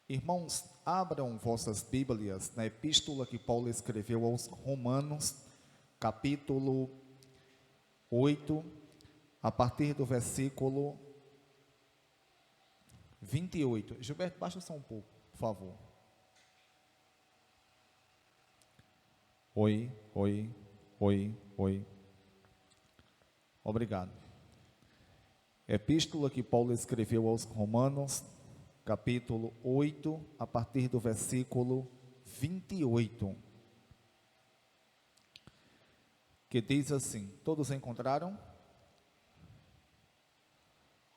Irmãos, abram vossas Bíblias na epístola que Paulo escreveu aos Romanos, capítulo 8, a partir do versículo 28. Gilberto, baixa só um pouco, por favor. Oi. Obrigado. Epístola que Paulo escreveu aos Romanos, capítulo 8, a partir do versículo 28, que diz assim: todos encontraram?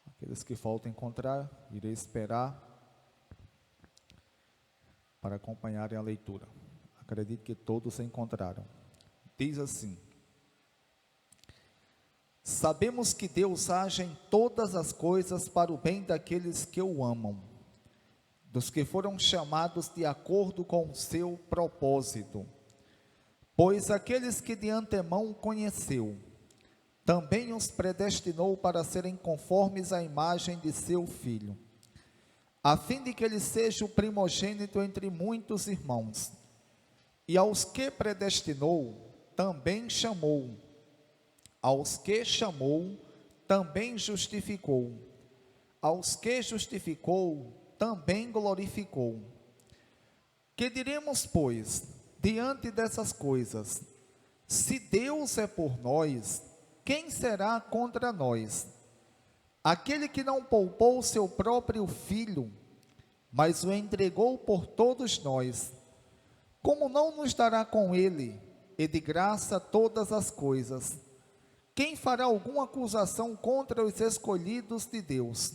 Aqueles que faltam encontrar, irei esperar para acompanharem a leitura. Acredito que todos encontraram. Diz assim: sabemos que Deus age em todas as coisas para o bem daqueles que o amam, dos que foram chamados de acordo com o seu propósito. Pois aqueles que de antemão conheceu, também os predestinou para serem conformes à imagem de seu Filho, a fim de que ele seja o primogênito entre muitos irmãos. E aos que predestinou, também chamou. Aos que chamou, também justificou. Aos que justificou, também glorificou. Que diremos, pois, diante dessas coisas? Se Deus é por nós, quem será contra nós? Aquele que não poupou seu próprio filho, mas o entregou por todos nós, como não nos dará com ele, e de graça todas as coisas? Quem fará alguma acusação contra os escolhidos de Deus?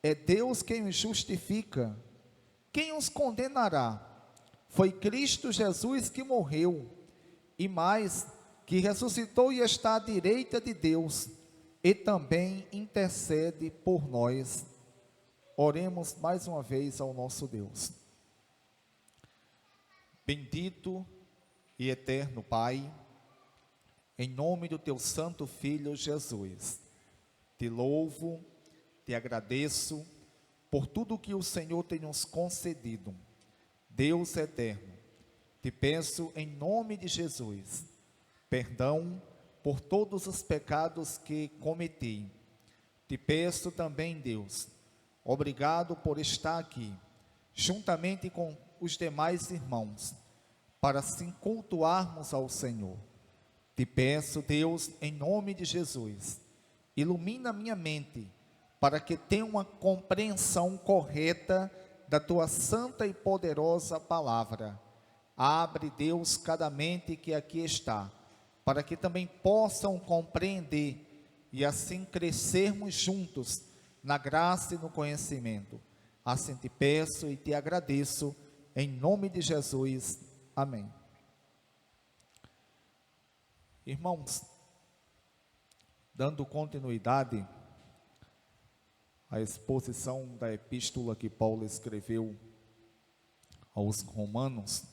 É Deus quem os justifica. Quem os condenará? Foi Cristo Jesus que morreu, e mais, que ressuscitou e está à direita de Deus, e também intercede por nós. Oremos mais uma vez ao nosso Deus. Bendito e eterno Pai, em nome do teu santo Filho Jesus, te louvo, te agradeço por tudo que o Senhor tem nos concedido. Deus eterno, te peço em nome de Jesus, perdão por todos os pecados que cometi. Te peço também, Deus, obrigado por estar aqui, juntamente com os demais irmãos, para assim cultuarmos ao Senhor. Te peço, Deus, em nome de Jesus, ilumina minha mente, para que tenha uma compreensão correta da tua santa e poderosa palavra. Abre, Deus, cada mente que aqui está, para que também possam compreender e assim crescermos juntos na graça e no conhecimento. Assim te peço e te agradeço, em nome de Jesus. Amém. Irmãos, dando continuidade à exposição da epístola que Paulo escreveu aos Romanos,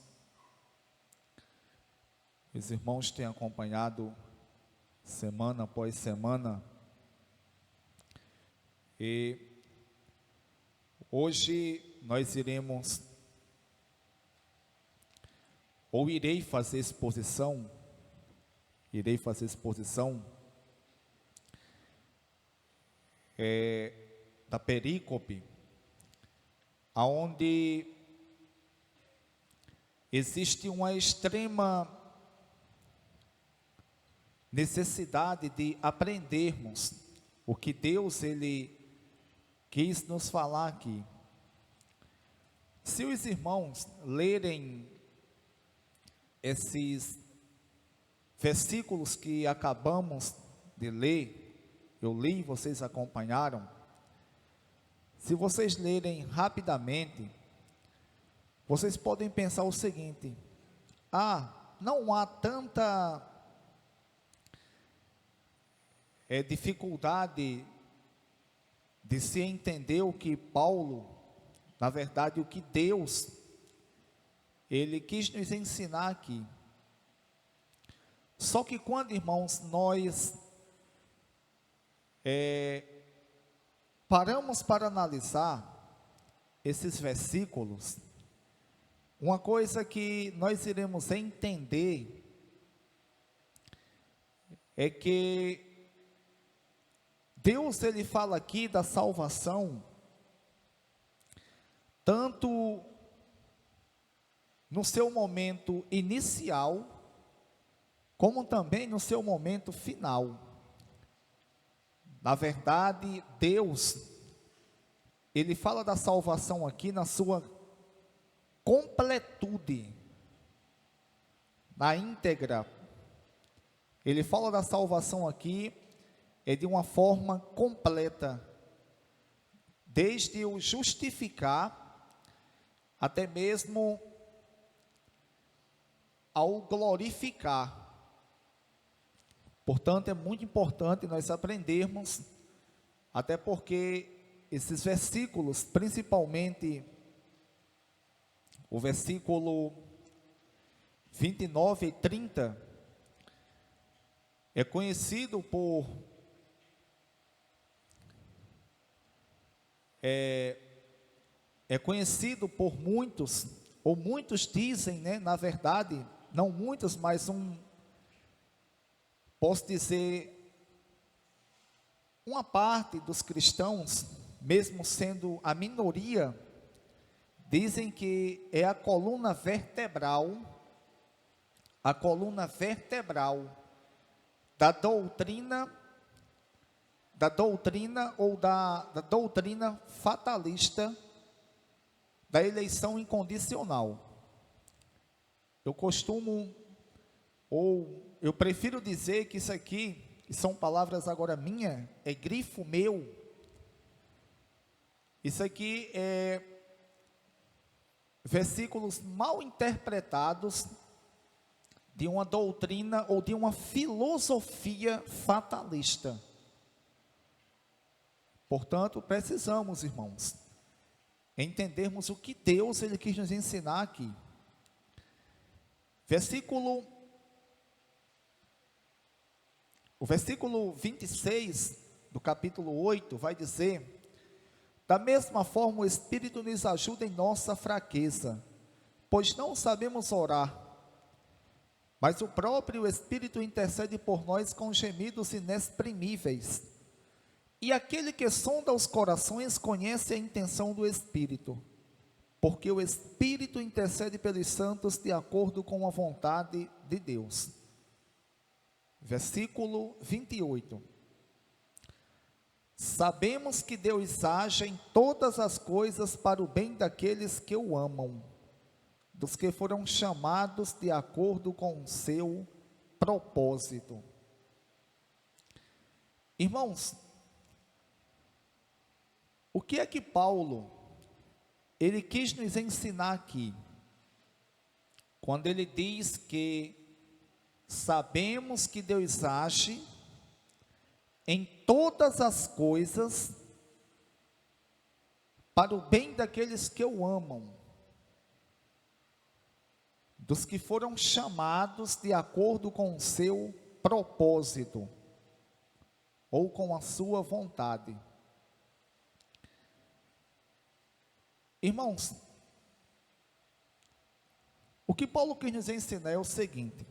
os irmãos têm acompanhado semana após semana, e hoje nós irei fazer exposição da perícope, aonde existe uma extrema necessidade de aprendermos o que Deus ele quis nos falar aqui. Se os irmãos lerem esses versículos que acabamos de ler, eu li, vocês acompanharam. Se vocês lerem rapidamente, vocês podem pensar o seguinte: não há tanta dificuldade de se entender o que Paulo, na verdade, o que Deus, ele quis nos ensinar aqui. Só que quando, irmãos, nós paramos para analisar, esses versículos, uma coisa que nós iremos entender é que Deus, ele fala aqui da salvação, tanto no seu momento inicial, como também no seu momento final. Na verdade, Deus, ele fala da salvação aqui na sua completude, na íntegra. Ele fala da salvação aqui de uma forma completa, desde o justificar, até mesmo ao glorificar. Portanto, é muito importante nós aprendermos, até porque esses versículos, principalmente o versículo 29 e 30, é conhecido por muitos, ou muitos dizem, né, na verdade, não muitos, mas posso dizer, uma parte dos cristãos, mesmo sendo a minoria, dizem que é a coluna vertebral da doutrina fatalista da eleição incondicional. Eu prefiro dizer que isso aqui, que são palavras agora minhas, é grifo meu. Isso aqui é versículos mal interpretados de uma doutrina ou de uma filosofia fatalista. Portanto, precisamos, irmãos, entendermos o que Deus ele quis nos ensinar aqui. O versículo 26 do capítulo 8 vai dizer: da mesma forma o Espírito nos ajuda em nossa fraqueza, pois não sabemos orar, mas o próprio Espírito intercede por nós com gemidos inexprimíveis. E aquele que sonda os corações conhece a intenção do Espírito, porque o Espírito intercede pelos santos de acordo com a vontade de Deus. Versículo 28. Sabemos que Deus age em todas as coisas para o bem daqueles que o amam, dos que foram chamados de acordo com o seu propósito. Irmãos, o que é que Paulo, ele quis nos ensinar aqui, quando ele diz que sabemos que Deus age em todas as coisas para o bem daqueles que o amam, dos que foram chamados de acordo com o seu propósito, ou com a sua vontade. Irmãos, o que Paulo quis nos ensinar é o seguinte: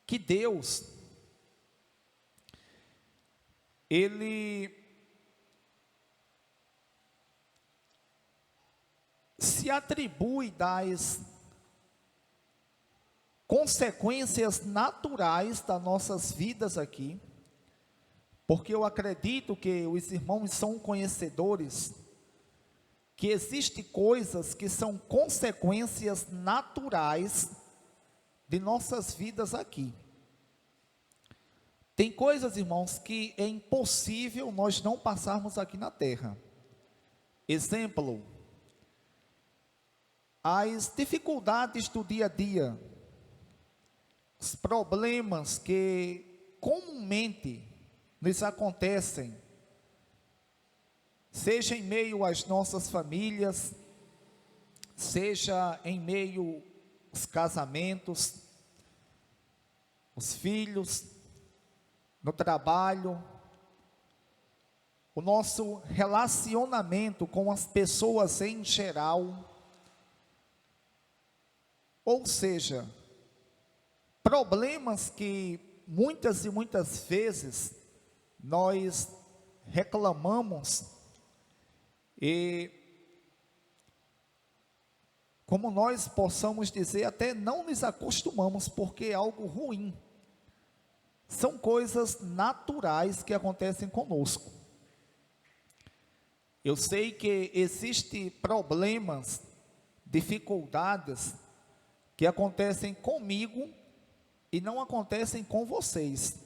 que Deus, ele se atribui das consequências naturais das nossas vidas aqui, porque eu acredito que os irmãos são conhecedores que existem coisas que são consequências naturais de nossas vidas aqui. Tem coisas, irmãos, que é impossível nós não passarmos aqui na terra. Exemplo, as dificuldades do dia a dia, os problemas que comumente nos acontecem, seja em meio às nossas famílias, seja em meio aos casamentos, os filhos, no trabalho, o nosso relacionamento com as pessoas em geral, ou seja, problemas que muitas e muitas vezes nós reclamamos e, como nós possamos dizer, até não nos acostumamos porque é algo ruim. São coisas naturais que acontecem conosco. Eu sei que existem problemas, dificuldades que acontecem comigo e não acontecem com vocês.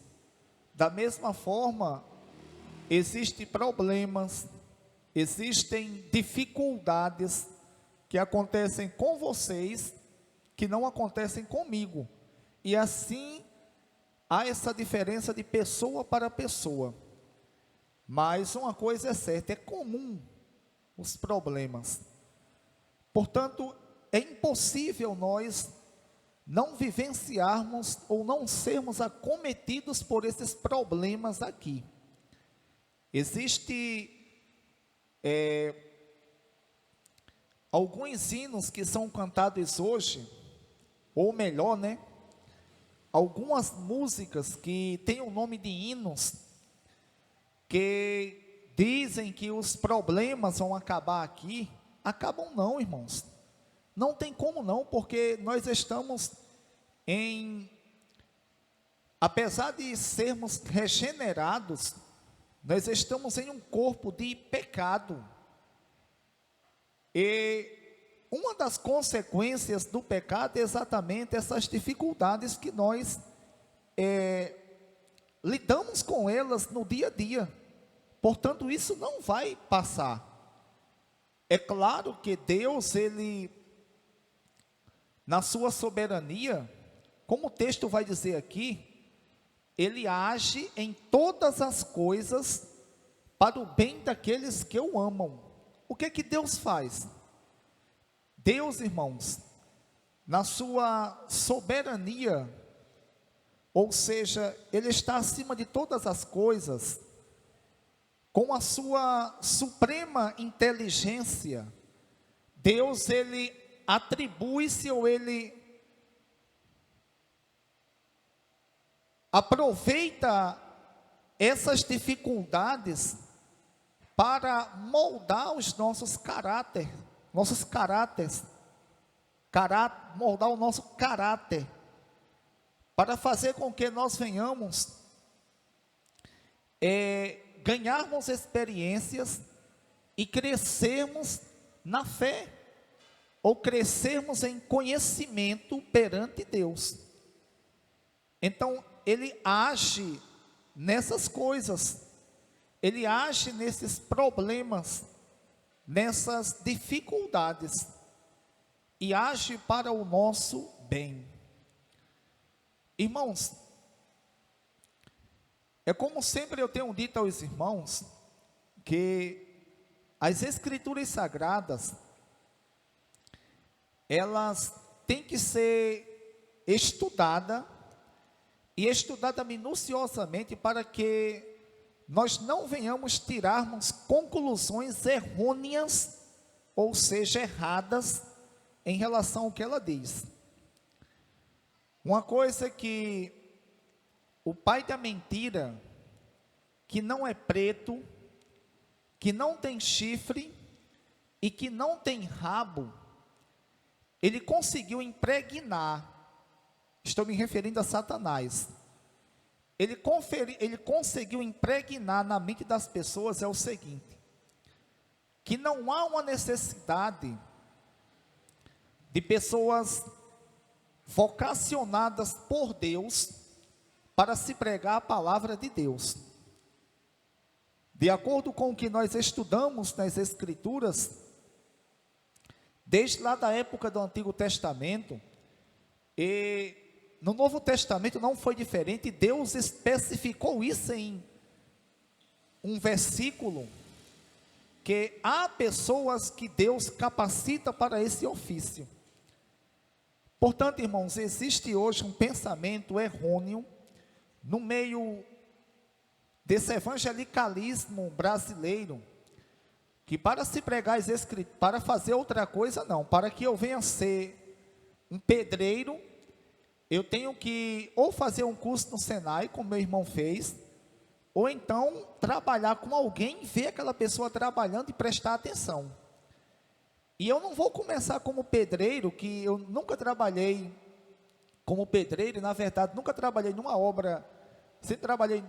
Da mesma forma, existem problemas, existem dificuldades que acontecem com vocês que não acontecem comigo. E assim há essa diferença de pessoa para pessoa. Mas uma coisa é certa, é comum os problemas. Portanto, é impossível nós não vivenciarmos ou não sermos acometidos por esses problemas aqui. Existem alguns hinos que são cantados hoje, ou melhor, né? Algumas músicas que têm o nome de hinos, que dizem que os problemas vão acabar aqui. Acabam não, irmãos. Não tem como não, porque nós estamos apesar de sermos regenerados, nós estamos em um corpo de pecado. E uma das consequências do pecado é exatamente essas dificuldades que nós lidamos com elas no dia a dia. Portanto, isso não vai passar. É claro que Deus, Ele, na sua soberania, como o texto vai dizer aqui, Ele age em todas as coisas para o bem daqueles que o amam. O que que Deus faz? Deus, irmãos, na sua soberania, ou seja, Ele está acima de todas as coisas, com a sua suprema inteligência, Deus, Ele atribui-se ou Ele aproveita essas dificuldades para moldar os nossos caráteres, moldar o nosso caráter, para fazer com que nós venhamos ganharmos experiências e crescermos na fé, ou crescermos em conhecimento perante Deus. Então, Ele age nessas coisas, Ele age nesses problemas, nessas dificuldades, e age para o nosso bem. Irmãos, é como sempre eu tenho dito aos irmãos, que as Escrituras Sagradas, elas têm que ser estudadas, e estudada minuciosamente, para que nós não venhamos tirarmos conclusões errôneas, ou seja, erradas, em relação ao que ela diz. Uma coisa que o pai da mentira, que não é preto, que não tem chifre e que não tem rabo, ele conseguiu impregnar. Estou me referindo a Satanás. Ele conseguiu impregnar na mente das pessoas o seguinte: que não há uma necessidade de pessoas vocacionadas por Deus para se pregar a palavra de Deus. De acordo com o que nós estudamos nas Escrituras, desde lá da época do Antigo Testamento, e no Novo Testamento não foi diferente. Deus especificou isso em um versículo, que há pessoas que Deus capacita para esse ofício. Portanto, irmãos, existe hoje um pensamento errôneo no meio desse evangelicalismo brasileiro, que para se pregar as escrituras, para fazer outra coisa não, para que eu venha ser um pedreiro, eu tenho que ou fazer um curso no Senai, como meu irmão fez, ou então trabalhar com alguém, ver aquela pessoa trabalhando e prestar atenção. E eu não vou começar como pedreiro, que eu nunca trabalhei como pedreiro, e na verdade nunca trabalhei numa obra, sempre trabalhei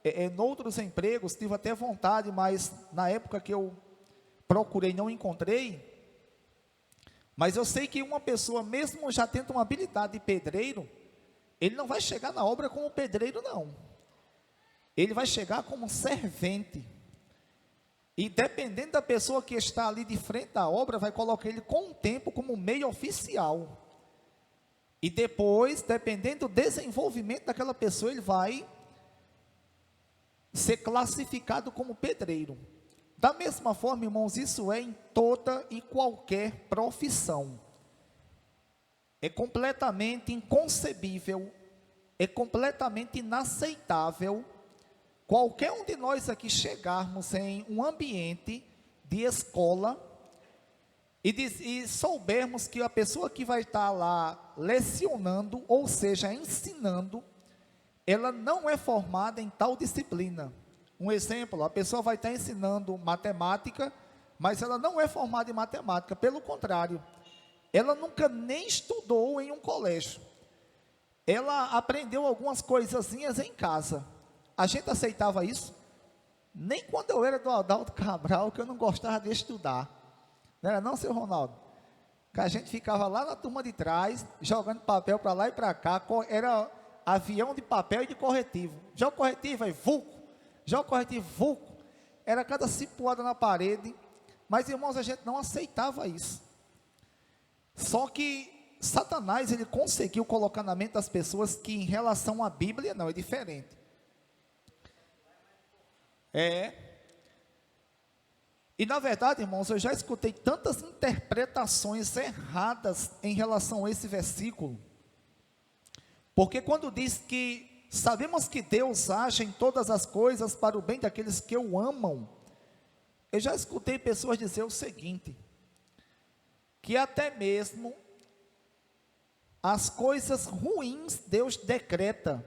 em outros empregos, tive até vontade, mas na época que eu procurei não encontrei. Mas eu sei que uma pessoa, mesmo já tendo uma habilidade de pedreiro, ele não vai chegar na obra como pedreiro não, ele vai chegar como servente. E dependendo da pessoa que está ali de frente da obra, vai colocar ele com o tempo como meio oficial. E depois, dependendo do desenvolvimento daquela pessoa, ele vai ser classificado como pedreiro. Da mesma forma, irmãos, isso é em toda e qualquer profissão. É completamente inconcebível, é completamente inaceitável qualquer um de nós aqui chegarmos em um ambiente de escola e soubermos que a pessoa que vai estar lá lecionando, ou seja, ensinando, ela não é formada em tal disciplina. Um exemplo, a pessoa vai estar ensinando matemática, mas ela não é formada em matemática, pelo contrário, ela nunca nem estudou em um colégio, ela aprendeu algumas coisazinhas em casa. A gente aceitava isso? Nem quando eu era do Adalto Cabral, que eu não gostava de estudar. Não era não, seu Ronaldo? Que a gente ficava lá na turma de trás, jogando papel para lá e para cá, era avião de papel e de corretivo. Já o corretivo aí, vulco. Já o corretivo, vulco. Era cada cipuada na parede. Mas, irmãos, a gente não aceitava isso. Só que Satanás, ele conseguiu colocar na mente das pessoas que em relação à Bíblia, não, é diferente. E na verdade, irmãos, eu já escutei tantas interpretações erradas em relação a esse versículo. Porque quando diz que sabemos que Deus age em todas as coisas para o bem daqueles que o amam, eu já escutei pessoas dizer o seguinte, que até mesmo as coisas ruins Deus decreta,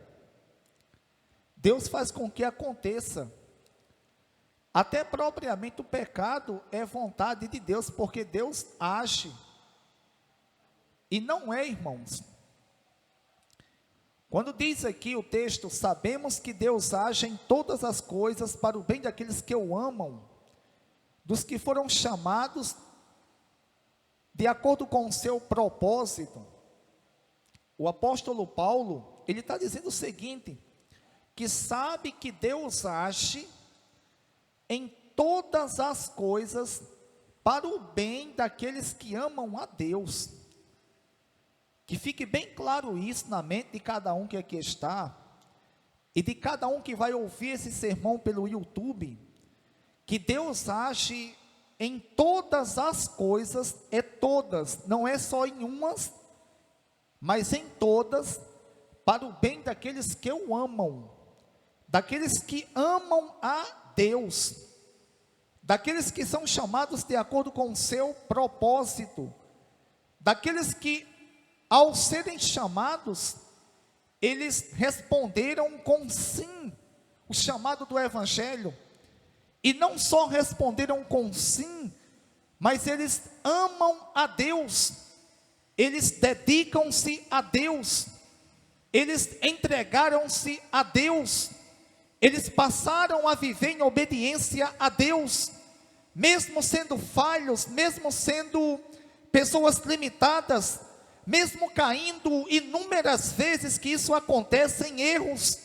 Deus faz com que aconteça. Até propriamente o pecado é vontade de Deus, porque Deus age. E não é, irmãos. Quando diz aqui o texto, sabemos que Deus age em todas as coisas para o bem daqueles que o amam, dos que foram chamados de acordo com o seu propósito. O apóstolo Paulo, ele está dizendo o seguinte, que sabe que Deus age em todas as coisas para o bem daqueles que amam a Deus. Que fique bem claro isso na mente de cada um que aqui está, e de cada um que vai ouvir esse sermão pelo YouTube, que Deus age em todas as coisas, todas, não é só em umas, mas em todas, para o bem daqueles que o amam, daqueles que amam a Deus, daqueles que são chamados de acordo com o seu propósito, daqueles que, ao serem chamados, eles responderam com sim, o chamado do Evangelho, e não só responderam com sim, mas eles amam a Deus, eles dedicam-se a Deus, eles entregaram-se a Deus, eles passaram a viver em obediência a Deus, mesmo sendo falhos, mesmo sendo pessoas limitadas, mesmo caindo inúmeras vezes que isso acontece em erros,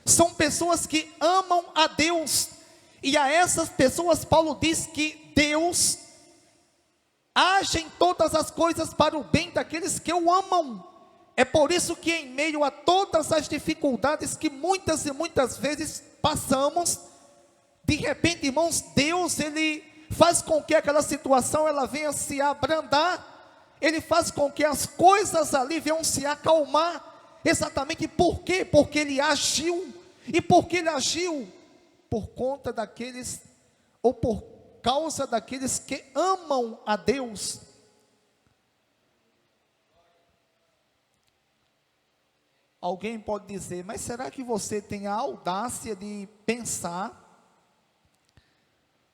são pessoas que amam a Deus, e a essas pessoas Paulo diz que Deus age em todas as coisas para o bem daqueles que o amam. É por isso que em meio a todas as dificuldades que muitas e muitas vezes passamos, de repente, irmãos, Deus, ele faz com que aquela situação ela venha se abrandar, ele faz com que as coisas ali venham se acalmar. Exatamente por quê? Porque ele agiu. E porque ele agiu, por conta daqueles, ou por causa daqueles que amam a Deus. Alguém pode dizer, mas será que você tem a audácia de pensar,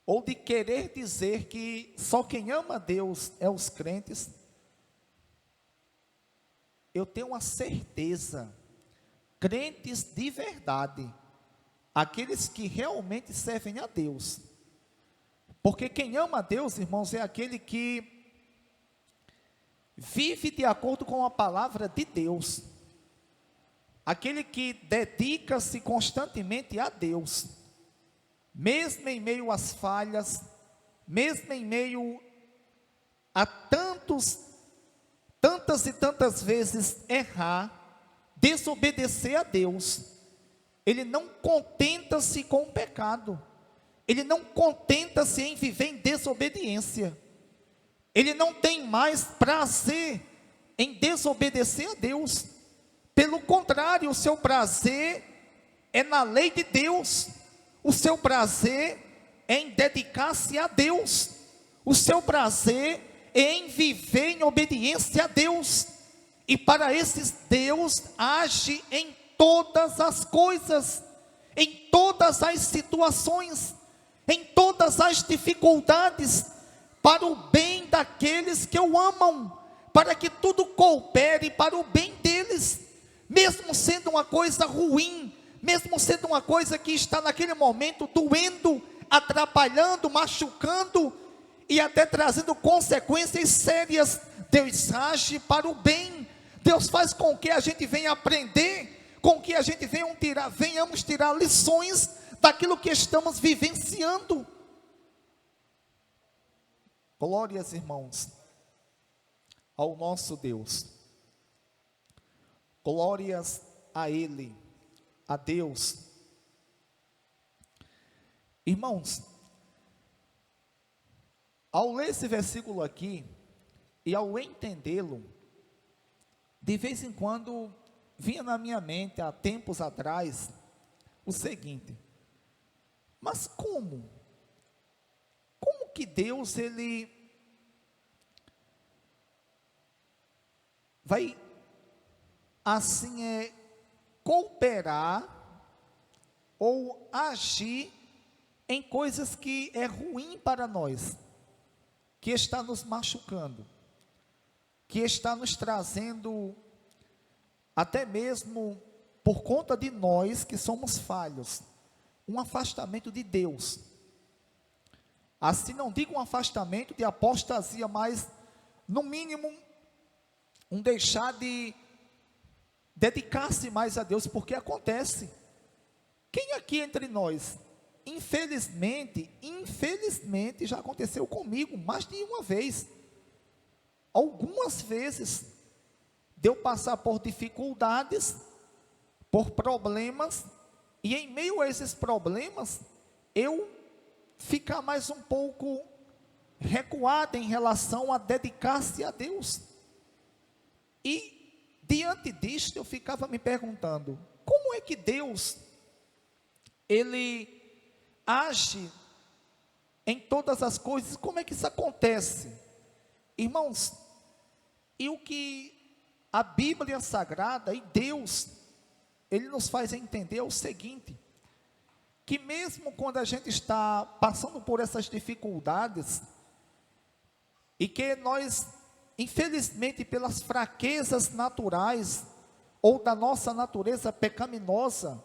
ou de querer dizer que só quem ama a Deus é os crentes? Eu tenho uma certeza, crentes de verdade, aqueles que realmente servem a Deus, porque quem ama a Deus, irmãos, é aquele que vive de acordo com a palavra de Deus, aquele que dedica-se constantemente a Deus, mesmo em meio às falhas, mesmo em meio a tantas e tantas vezes errar, desobedecer a Deus, ele não contenta-se com o pecado, ele não contenta-se em viver em desobediência, ele não tem mais prazer em desobedecer a Deus, pelo contrário, o seu prazer é na lei de Deus, o seu prazer é em dedicar-se a Deus, o seu prazer é em viver em obediência a Deus, e para esses Deus age em todas as coisas, em todas as situações, em todas as dificuldades, para o bem daqueles que o amam, para que tudo coopere para o bem deles, mesmo sendo uma coisa ruim, mesmo sendo uma coisa que está naquele momento doendo, atrapalhando, machucando e até trazendo consequências sérias, Deus age para o bem. Deus faz com que a gente venha aprender, com que a gente venhamos tirar lições daquilo que estamos vivenciando. Glórias, irmãos, ao nosso Deus. Glórias a Ele, a Deus. Irmãos, ao ler esse versículo aqui, e ao entendê-lo, de vez em quando, vinha na minha mente, há tempos atrás, o seguinte: mas como? Como que Deus, Ele vai assim cooperar ou agir em coisas que é ruim para nós, que está nos machucando, que está nos trazendo, até mesmo por conta de nós que somos falhos, um afastamento de Deus. Assim, não digo um afastamento de apostasia, mas no mínimo um deixar de dedicar-se mais a Deus, porque acontece. Quem aqui entre nós, infelizmente já aconteceu comigo mais de uma vez, algumas vezes, de eu passar por dificuldades, por problemas, e em meio a esses problemas, eu ficar mais um pouco recuado em relação a dedicar-se a Deus. E diante disto, eu ficava me perguntando, como é que Deus, Ele age em todas as coisas? Como é que isso acontece? Irmãos, e o que a Bíblia Sagrada e Deus, Ele nos faz entender é o seguinte, que mesmo quando a gente está passando por essas dificuldades, e que nós, infelizmente, pelas fraquezas naturais, ou da nossa natureza pecaminosa,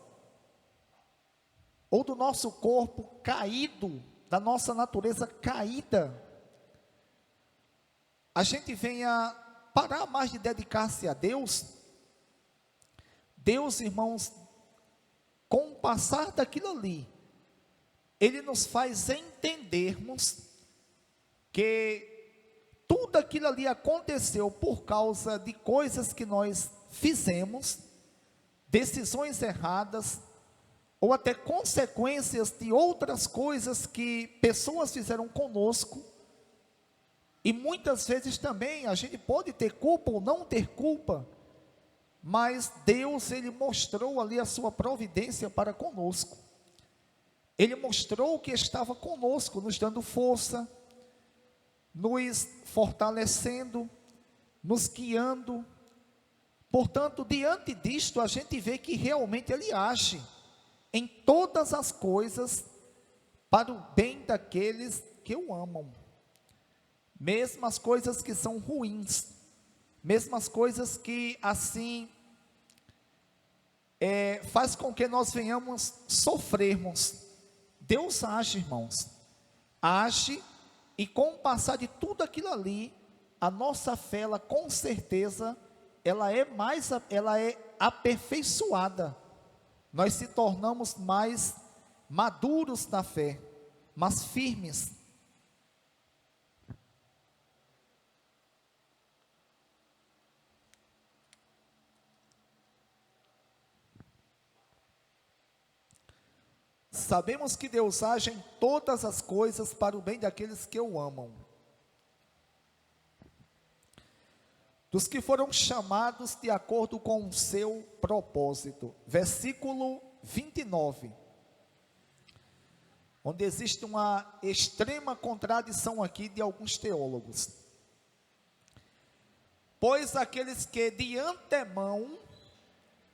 ou do nosso corpo caído, da nossa natureza caída, a gente venha parar mais de dedicar-se a Deus. Deus, irmãos, com o passar daquilo ali, Ele nos faz entendermos que tudo aquilo ali aconteceu por causa de coisas que nós fizemos, decisões erradas, ou até consequências de outras coisas que pessoas fizeram conosco. E muitas vezes também a gente pode ter culpa ou não ter culpa, mas Deus, Ele mostrou ali a sua providência para conosco. Ele mostrou que estava conosco, nos dando força, nos fortalecendo, nos guiando. Portanto, diante disto, a gente vê que realmente Ele age em todas as coisas para o bem daqueles que o amam. Mesmo as coisas que são ruins, mesmo as coisas que assim faz com que nós venhamos sofrermos. Deus age, irmãos, age, e com o passar de tudo aquilo ali, a nossa fé, ela, com certeza, ela é aperfeiçoada. Nós se tornamos mais maduros na fé, mas firmes. Sabemos que Deus age em todas as coisas para o bem daqueles que o amam, dos que foram chamados de acordo com o seu propósito. Versículo 29, onde existe uma extrema contradição aqui de alguns teólogos. Pois aqueles que de antemão,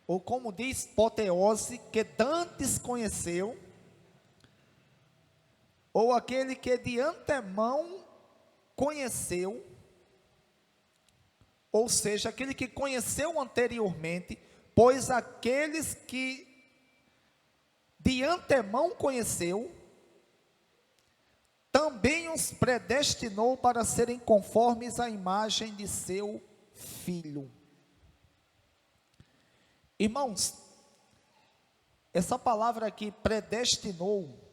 ou como diz Poteose, que dantes conheceu, ou aquele que de antemão conheceu, ou seja, aquele que conheceu anteriormente, pois aqueles que de antemão conheceu, também os predestinou para serem conformes à imagem de seu Filho. Irmãos, essa palavra aqui, predestinou,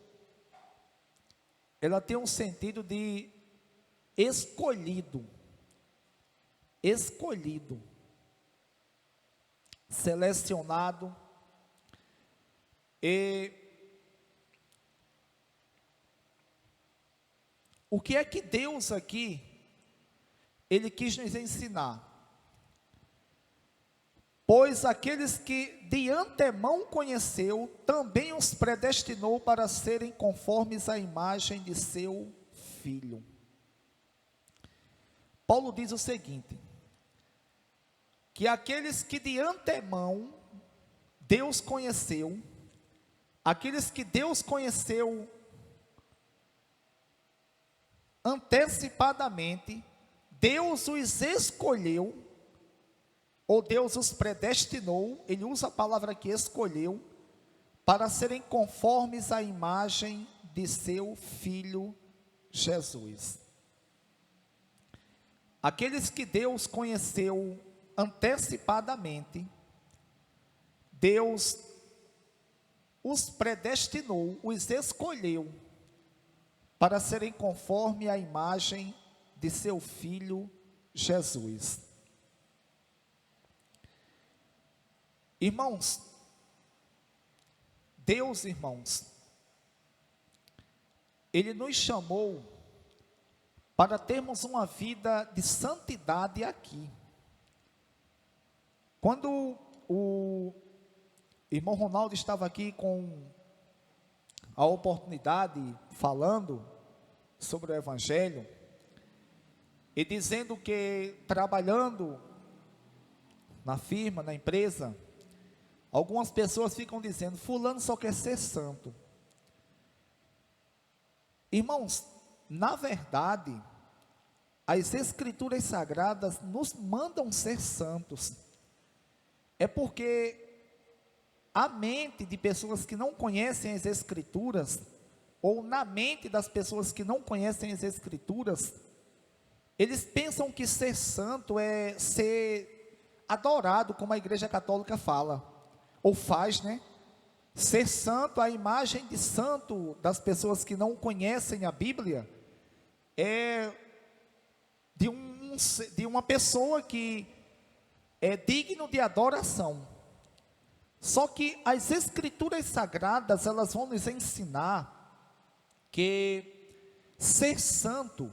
ela tem um sentido de escolhido, selecionado. E o que é que Deus aqui, Ele quis nos ensinar? Pois aqueles que de antemão conheceu, também os predestinou para serem conformes à imagem de seu Filho. Paulo diz o seguinte, que aqueles que de antemão Deus conheceu, aqueles que Deus conheceu antecipadamente, Deus os escolheu, ou Deus os predestinou, ele usa a palavra aqui, escolheu, para serem conformes à imagem de seu Filho Jesus. Aqueles que Deus conheceu antecipadamente, Deus os predestinou, os escolheu, para serem conforme à imagem de seu Filho Jesus. Irmãos, Deus, irmãos, Ele nos chamou para termos uma vida de santidade aqui. Quando o irmão Ronaldo estava aqui com a oportunidade, falando sobre o Evangelho, e dizendo que trabalhando na firma, na empresa, algumas pessoas ficam dizendo, fulano só quer ser santo. Irmãos, na verdade, as Escrituras Sagradas nos mandam ser santos. É porque a mente de pessoas que não conhecem as Escrituras, ou na mente das pessoas que não conhecem as Escrituras, eles pensam que ser santo é ser adorado, como a Igreja Católica fala, ou faz, né? Ser santo, a imagem de santo das pessoas que não conhecem a Bíblia, é de uma pessoa que é digno de adoração. Só que as Escrituras Sagradas, elas vão nos ensinar que ser santo,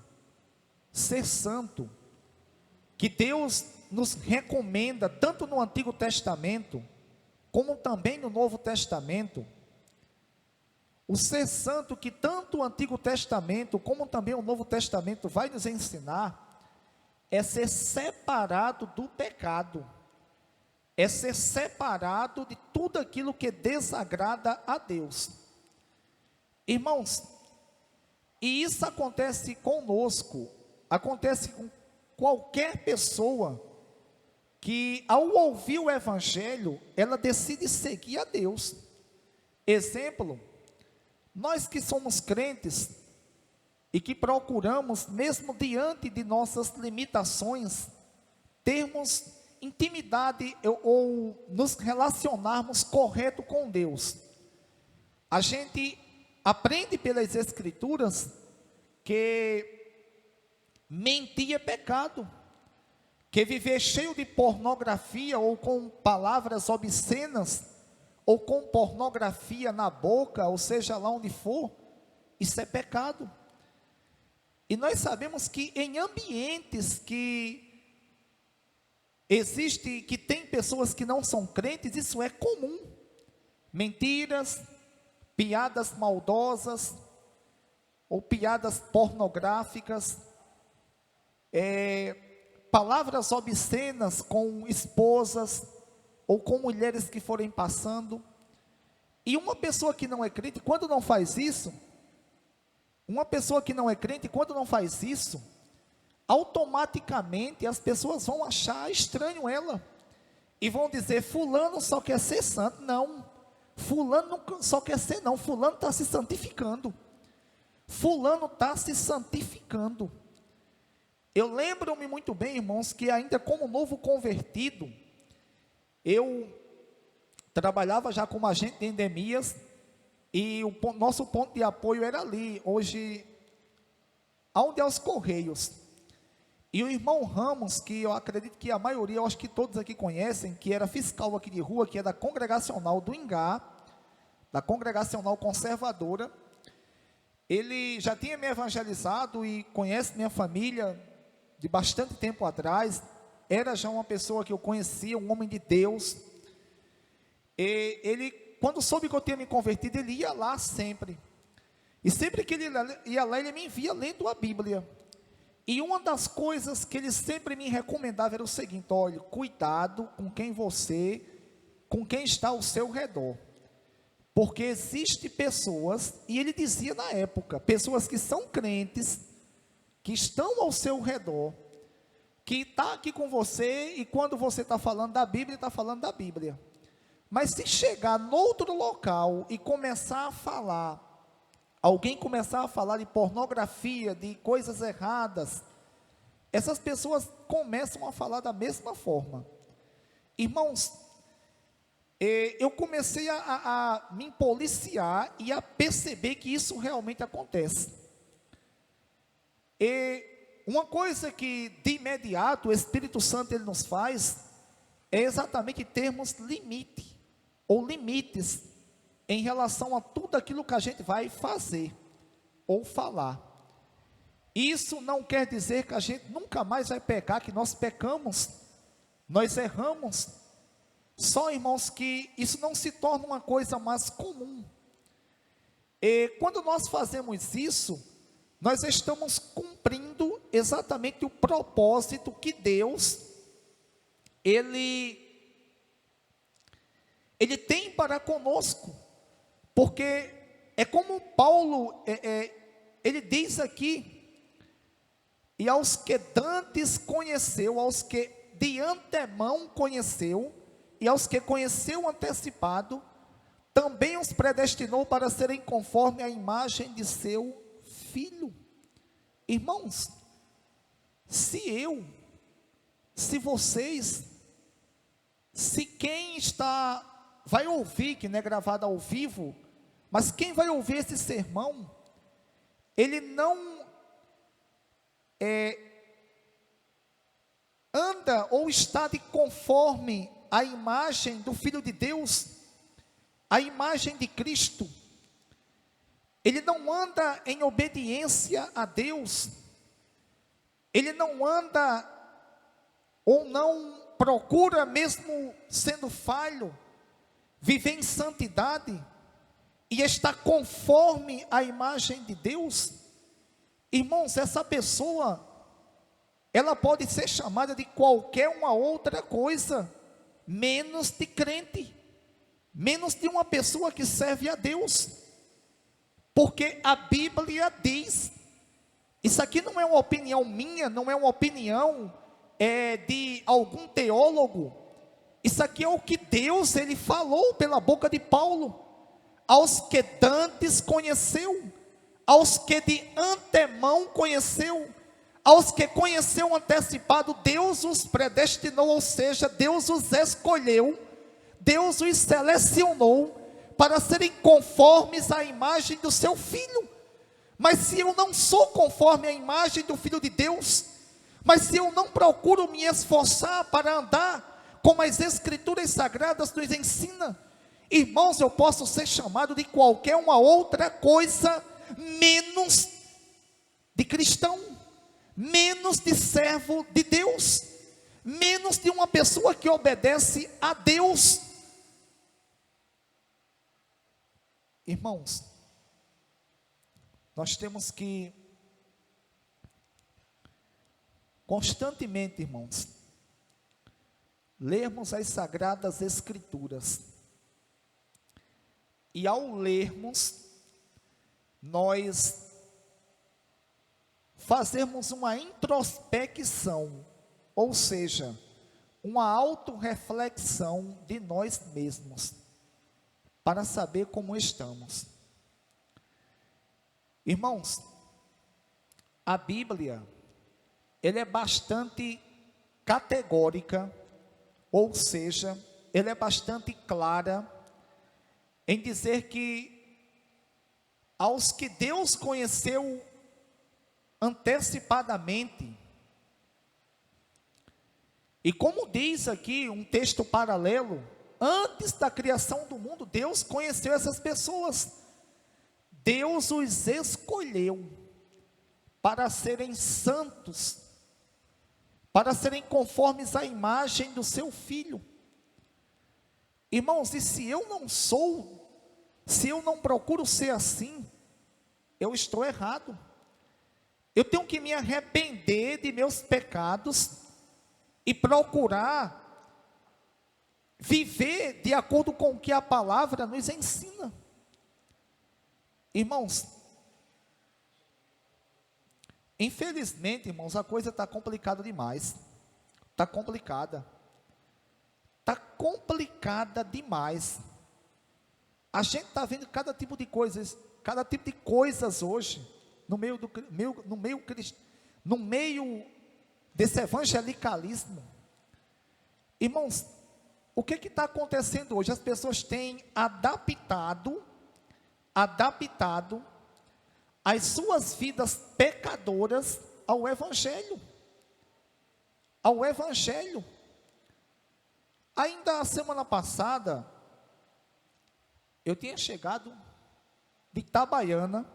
que Deus nos recomenda, tanto no Antigo Testamento, como também no Novo Testamento, O ser santo que tanto o Antigo Testamento como também o Novo Testamento vai nos ensinar é ser separado do pecado, é ser separado de tudo aquilo que desagrada a Deus. Irmãos, e isso acontece conosco, acontece com qualquer pessoa que ao ouvir o Evangelho, ela decide seguir a Deus. Exemplo, nós que somos crentes e que procuramos, mesmo diante de nossas limitações, termos intimidade ou nos relacionarmos correto com Deus. A gente aprende pelas Escrituras que mentir é pecado, que viver cheio de pornografia ou com palavras obscenas, ou com pornografia na boca, ou seja lá onde for, isso é pecado. E nós sabemos que em ambientes que existe, que tem pessoas que não são crentes, isso é comum. Mentiras, piadas maldosas, ou piadas pornográficas, palavras obscenas com esposas, ou com mulheres que forem passando. E uma pessoa que não é crente, quando não faz isso, automaticamente as pessoas vão achar estranho ela, e vão dizer, fulano só quer ser santo. Não, fulano não só quer ser não, fulano está se santificando, Eu lembro-me muito bem, irmãos, que ainda como novo convertido, eu trabalhava já como agente de endemias, e o nosso ponto de apoio era ali, hoje, onde é os Correios. E o irmão Ramos, que eu acredito que a maioria, eu acho que todos aqui conhecem, que era fiscal aqui de rua, que é da Congregacional do Ingá, da Congregacional Conservadora, ele já tinha me evangelizado e conhece minha família de bastante tempo atrás, era já uma pessoa que eu conhecia, um homem de Deus. E ele, quando soube que eu tinha me convertido, ele ia lá sempre. E sempre que ele ia lá, ele me via lendo a Bíblia. E uma das coisas que ele sempre me recomendava era o seguinte: olha, cuidado com quem está ao seu redor. Porque existe pessoas, e ele dizia na época, pessoas que são crentes, que estão ao seu redor, que está aqui com você, e quando você está falando da Bíblia, está falando da Bíblia. Mas se chegar no outro local e começar a falar, alguém começar a falar de pornografia, de coisas erradas, essas pessoas começam a falar da mesma forma. Irmãos, eu comecei a me policiar e a perceber que isso realmente acontece. E uma coisa que de imediato o Espírito Santo ele nos faz, é exatamente termos limite, ou limites, em relação a tudo aquilo que a gente vai fazer, ou falar. Isso não quer dizer que a gente nunca mais vai pecar, que nós pecamos, nós erramos. Só, irmãos, que isso não se torna uma coisa mais comum. E quando nós fazemos isso, nós estamos cumprindo exatamente o propósito que Deus, Ele tem para conosco. Porque é como Paulo, ele diz aqui, e aos que dantes conheceu, aos que de antemão conheceu, e aos que conheceu antecipado, também os predestinou para serem conforme a imagem de seu Filho. Irmãos, se vocês, se quem vai ouvir, que não é gravado ao vivo, mas quem vai ouvir esse sermão, ele não anda ou está de conforme a imagem do Filho de Deus, a imagem de Cristo, ele não anda em obediência a Deus, ele não anda, ou não procura, mesmo sendo falho, viver em santidade, e está conforme a imagem de Deus, irmãos, essa pessoa, ela pode ser chamada de qualquer uma outra coisa, menos de crente, menos de uma pessoa que serve a Deus, porque a Bíblia diz, isso aqui não é uma opinião minha, não é uma opinião de algum teólogo, isso aqui é o que Deus, Ele falou pela boca de Paulo, aos que dantes conheceu, aos que de antemão conheceu, aos que conheceu antecipado, Deus os predestinou, ou seja, Deus os escolheu, Deus os selecionou, para serem conformes à imagem do seu Filho. Mas se eu não sou conforme à imagem do Filho de Deus, mas se eu não procuro me esforçar para andar como as Escrituras Sagradas nos ensinam, irmãos, eu posso ser chamado de qualquer uma outra coisa, menos de cristão, menos de servo de Deus, menos de uma pessoa que obedece a Deus. Irmãos, nós temos que constantemente, irmãos, lermos as Sagradas Escrituras, e ao lermos, nós fazermos uma introspecção, ou seja, uma autorreflexão de nós mesmos, para saber como estamos. Irmãos, a Bíblia, ela é bastante categórica, ou seja, ela é bastante clara, em dizer que, aos que Deus conheceu antecipadamente, e como diz aqui um texto paralelo, antes da criação do mundo, Deus conheceu essas pessoas, Deus os escolheu para serem santos, para serem conformes à imagem do seu Filho. Irmãos, e se eu não sou, se eu não procuro ser assim, eu estou errado. Eu tenho que me arrepender de meus pecados e procurar viver de acordo com o que a palavra nos ensina. Irmãos, infelizmente, irmãos, a coisa está complicada demais. Está complicada. Está complicada demais. A gente está vendo cada tipo de coisas hoje, no meio desse evangelicalismo. Irmãos, o que está acontecendo hoje? As pessoas têm adaptado as suas vidas pecadoras ao Evangelho. Ao Evangelho. Ainda a semana passada, eu tinha chegado de Itabaiana,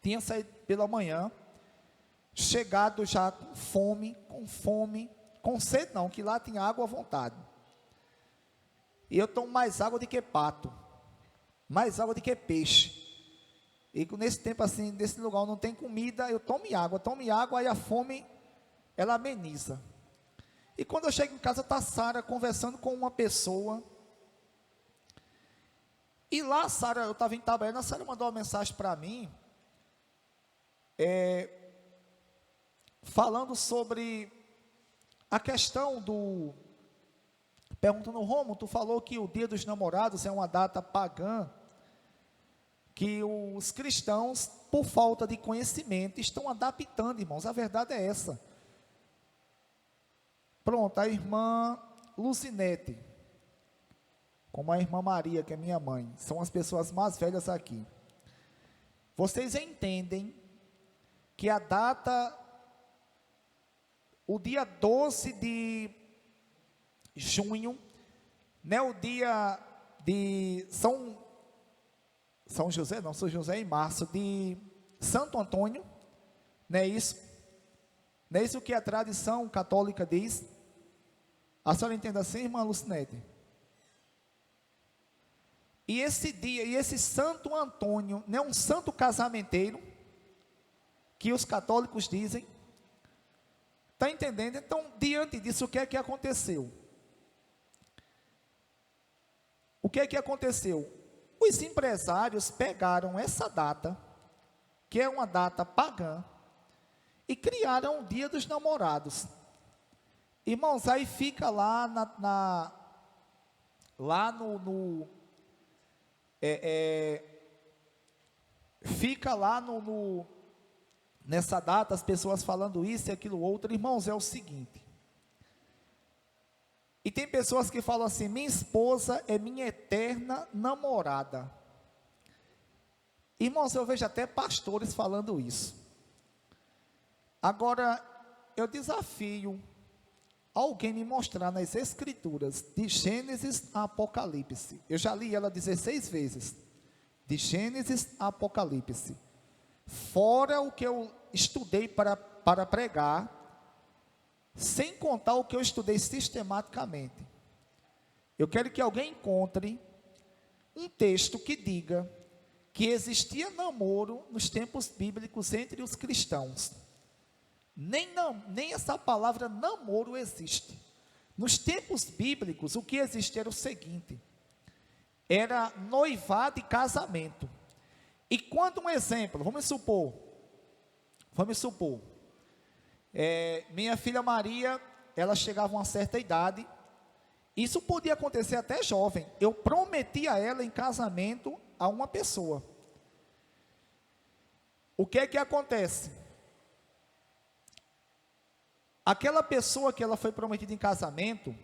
tinha saído pela manhã, chegado já com fome, com sede não, que lá tinha água à vontade. E eu tomo mais água do que pato, mais água do que peixe. E nesse tempo assim, nesse lugar não tem comida, eu tomo água, aí a fome, ela ameniza. E quando eu chego em casa, está a Sara conversando com uma pessoa. E lá, Sara, eu estava em Itabaiana, a Sara mandou uma mensagem para mim, falando sobre a questão perguntando, Romulo, tu falou que o Dia dos Namorados é uma data pagã, que os cristãos, por falta de conhecimento, estão adaptando, irmãos, a verdade é essa. Pronto, a irmã Lucinete, como a irmã Maria, que é minha mãe, são as pessoas mais velhas aqui. Vocês entendem que a data, o dia 12 de junho, né, o dia de São José, não, São José em março, de Santo Antônio, não é isso? Não é isso que a tradição católica diz? A senhora entende assim, irmã Lucinete? E esse dia, e esse Santo Antônio, não é um santo casamenteiro, que os católicos dizem. Está entendendo? Então, diante disso, o que é que aconteceu? O que é que aconteceu? Os empresários pegaram essa data, que é uma data pagã, e criaram o Dia dos Namorados. Irmãos, aí fica lá fica lá nessa data as pessoas falando isso e aquilo outro. Irmãos, é o seguinte, e tem pessoas que falam assim: minha esposa é minha eterna namorada. Irmãos, eu vejo até pastores falando isso. Agora, eu desafio alguém me mostrar nas escrituras, de Gênesis a Apocalipse, eu já li ela 16 vezes, de Gênesis a Apocalipse, fora o que eu estudei para pregar, sem contar o que eu estudei sistematicamente. Eu quero que alguém encontre um texto que diga que existia namoro nos tempos bíblicos entre os cristãos. Nem essa palavra namoro existe. Nos tempos bíblicos, o que existia era o seguinte: era noivado e casamento. E quando, um exemplo, vamos supor, minha filha Maria, ela chegava a uma certa idade, isso podia acontecer até jovem, eu prometi a ela em casamento a uma pessoa. O que é que acontece? Aquela pessoa que ela foi prometida em casamento,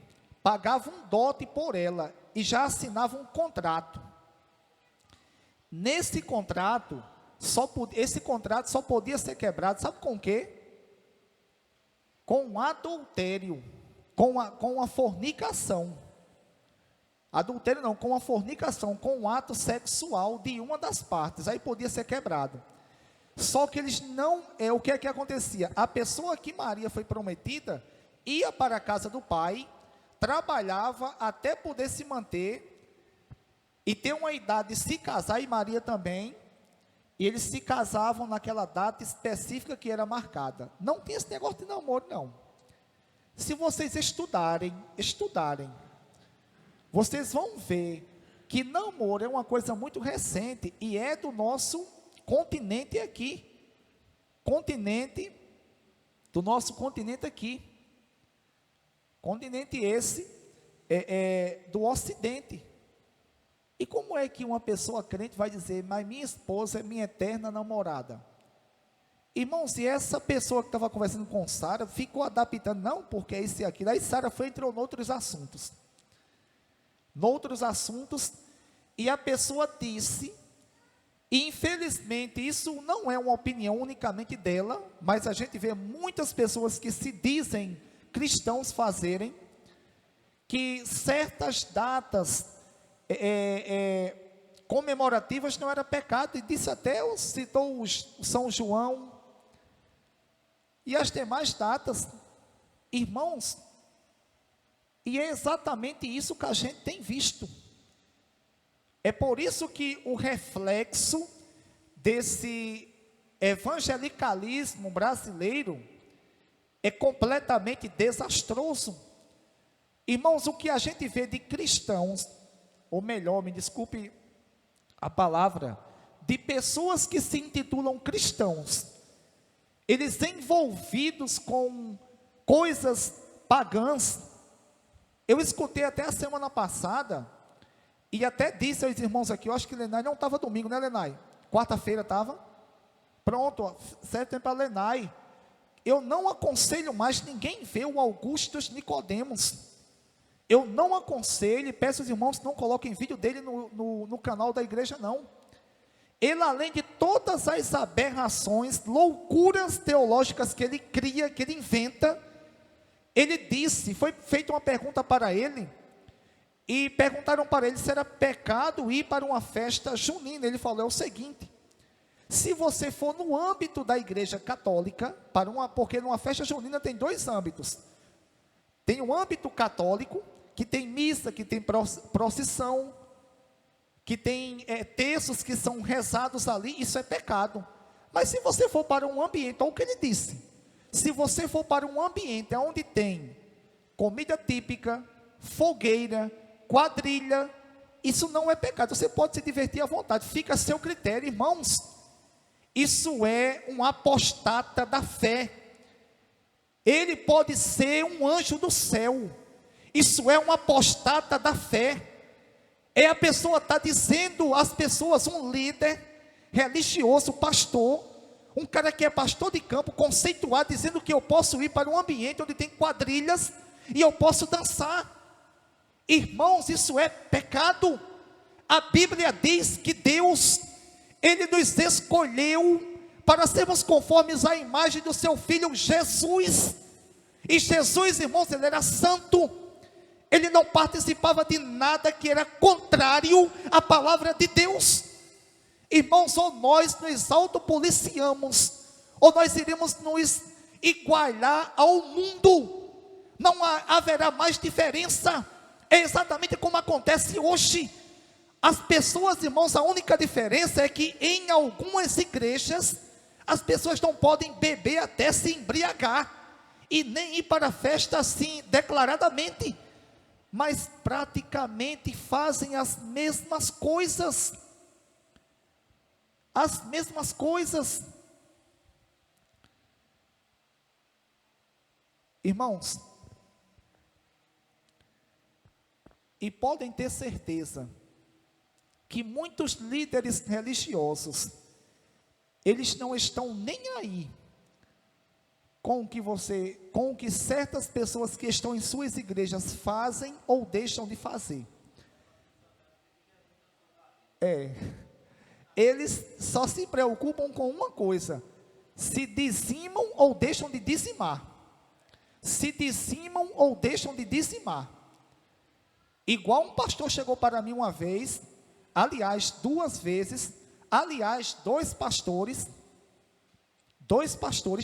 pagava um dote por ela, e já assinava um contrato. Nesse contrato, esse contrato só podia ser quebrado, sabe com o quê? Com adultério, com a fornicação. Adultério não, com a fornicação, com o ato sexual de uma das partes, aí podia ser quebrado. Só que eles não, o que é que acontecia? A pessoa que Maria foi prometida, ia para a casa do pai, trabalhava até poder se manter, e ter uma idade de se casar, e Maria também, e eles se casavam naquela data específica que era marcada. Não tinha esse negócio de namoro, não. Se vocês estudarem, vocês vão ver que namoro é uma coisa muito recente, e é do nosso continente aqui, do nosso continente aqui, continente esse, do ocidente. E como é que uma pessoa crente vai dizer: mas minha esposa é minha eterna namorada? Irmãos, e essa pessoa que estava conversando com Sara, ficou adaptando, não, porque é isso e aquilo, aí Sara entrou noutros assuntos, e a pessoa disse, e infelizmente isso não é uma opinião unicamente dela, mas a gente vê muitas pessoas que se dizem cristãos fazerem, que certas datas comemorativas não era pecado, e disse até, citou o São João, e as demais datas. Irmãos, e é exatamente isso que a gente tem visto. É por isso que o reflexo desse evangelicalismo brasileiro é completamente desastroso. Irmãos, o que a gente vê de cristãos, ou melhor, me desculpe a palavra, de pessoas que se intitulam cristãos, eles envolvidos com coisas pagãs. Eu escutei até a semana passada, e até disse aos irmãos aqui, eu acho que Lenai não estava domingo, né, Lenai? Quarta-feira estava? Pronto, certo tempo para Lenai. Eu não aconselho mais ninguém ver o Augustus Nicodemos. Eu não aconselho, e peço aos irmãos que não coloquem vídeo dele no canal da igreja, não. Ele, além de todas as aberrações, loucuras teológicas que ele cria, que ele inventa, ele disse, foi feita uma pergunta para ele, e perguntaram para ele se era pecado ir para uma festa junina. Ele falou: é o seguinte, se você for no âmbito da igreja católica, porque numa festa junina tem dois âmbitos, tem o âmbito católico, que tem missa, que tem procissão, que tem textos que são rezados ali, isso é pecado. Mas se você for para um ambiente, olha o que ele disse, se você for para um ambiente onde tem comida típica, fogueira, quadrilha, isso não é pecado, você pode se divertir à vontade, fica a seu critério, irmãos. Isso é um apostata da fé. Ele pode ser um anjo do céu. Isso é um apostata da fé. É a pessoa está dizendo às pessoas, um líder religioso, pastor, um cara que é pastor de campo, conceituado, dizendo que eu posso ir para um ambiente onde tem quadrilhas e eu posso dançar. Irmãos, isso é pecado. A Bíblia diz que Deus, Ele nos escolheu para sermos conformes à imagem do seu Filho Jesus. E Jesus, irmãos, Ele era santo. Ele não participava de nada que era contrário à palavra de Deus. Irmãos, ou nós nos autopoliciamos, ou nós iremos nos igualar ao mundo. Não haverá mais diferença. É exatamente como acontece hoje. As pessoas, irmãos, a única diferença é que em algumas igrejas, as pessoas não podem beber até se embriagar, e nem ir para a festa assim, declaradamente, mas praticamente fazem as mesmas coisas. As mesmas coisas. Irmãos, e podem ter certeza que muitos líderes religiosos, eles não estão nem aí com o que certas pessoas que estão em suas igrejas fazem ou deixam de fazer. Eles só se preocupam com uma coisa: se dizimam ou deixam de dizimar. Se dizimam ou deixam de dizimar. Igual um pastor chegou para mim uma vez, aliás, 2 vezes, aliás, dois pastores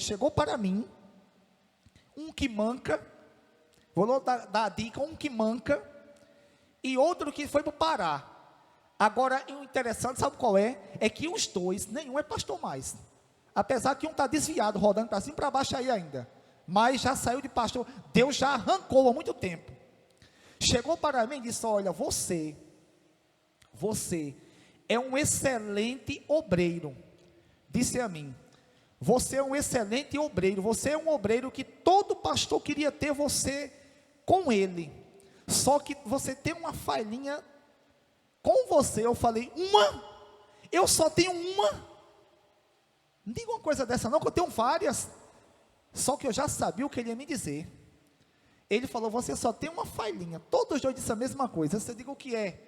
chegou para mim, um que manca, vou dar a dica, um que manca, e outro que foi para o Pará. Agora, o interessante, sabe qual é? É que os dois, nenhum é pastor mais, apesar que um está desviado, rodando para cima e para baixo aí ainda, mas já saiu de pastor, Deus já arrancou há muito tempo. Chegou para mim e disse: olha, você é um excelente obreiro. Disse a mim: você é um excelente obreiro, você é um obreiro que todo pastor queria ter você com ele, só que você tem uma falhinha com você. Eu falei: uma? Eu só tenho uma? Não diga uma coisa dessa não, que eu tenho várias. Só que eu já sabia o que ele ia me dizer. Ele falou: você só tem uma falhinha. Todos os dois disseram a mesma coisa. Você diga o que é?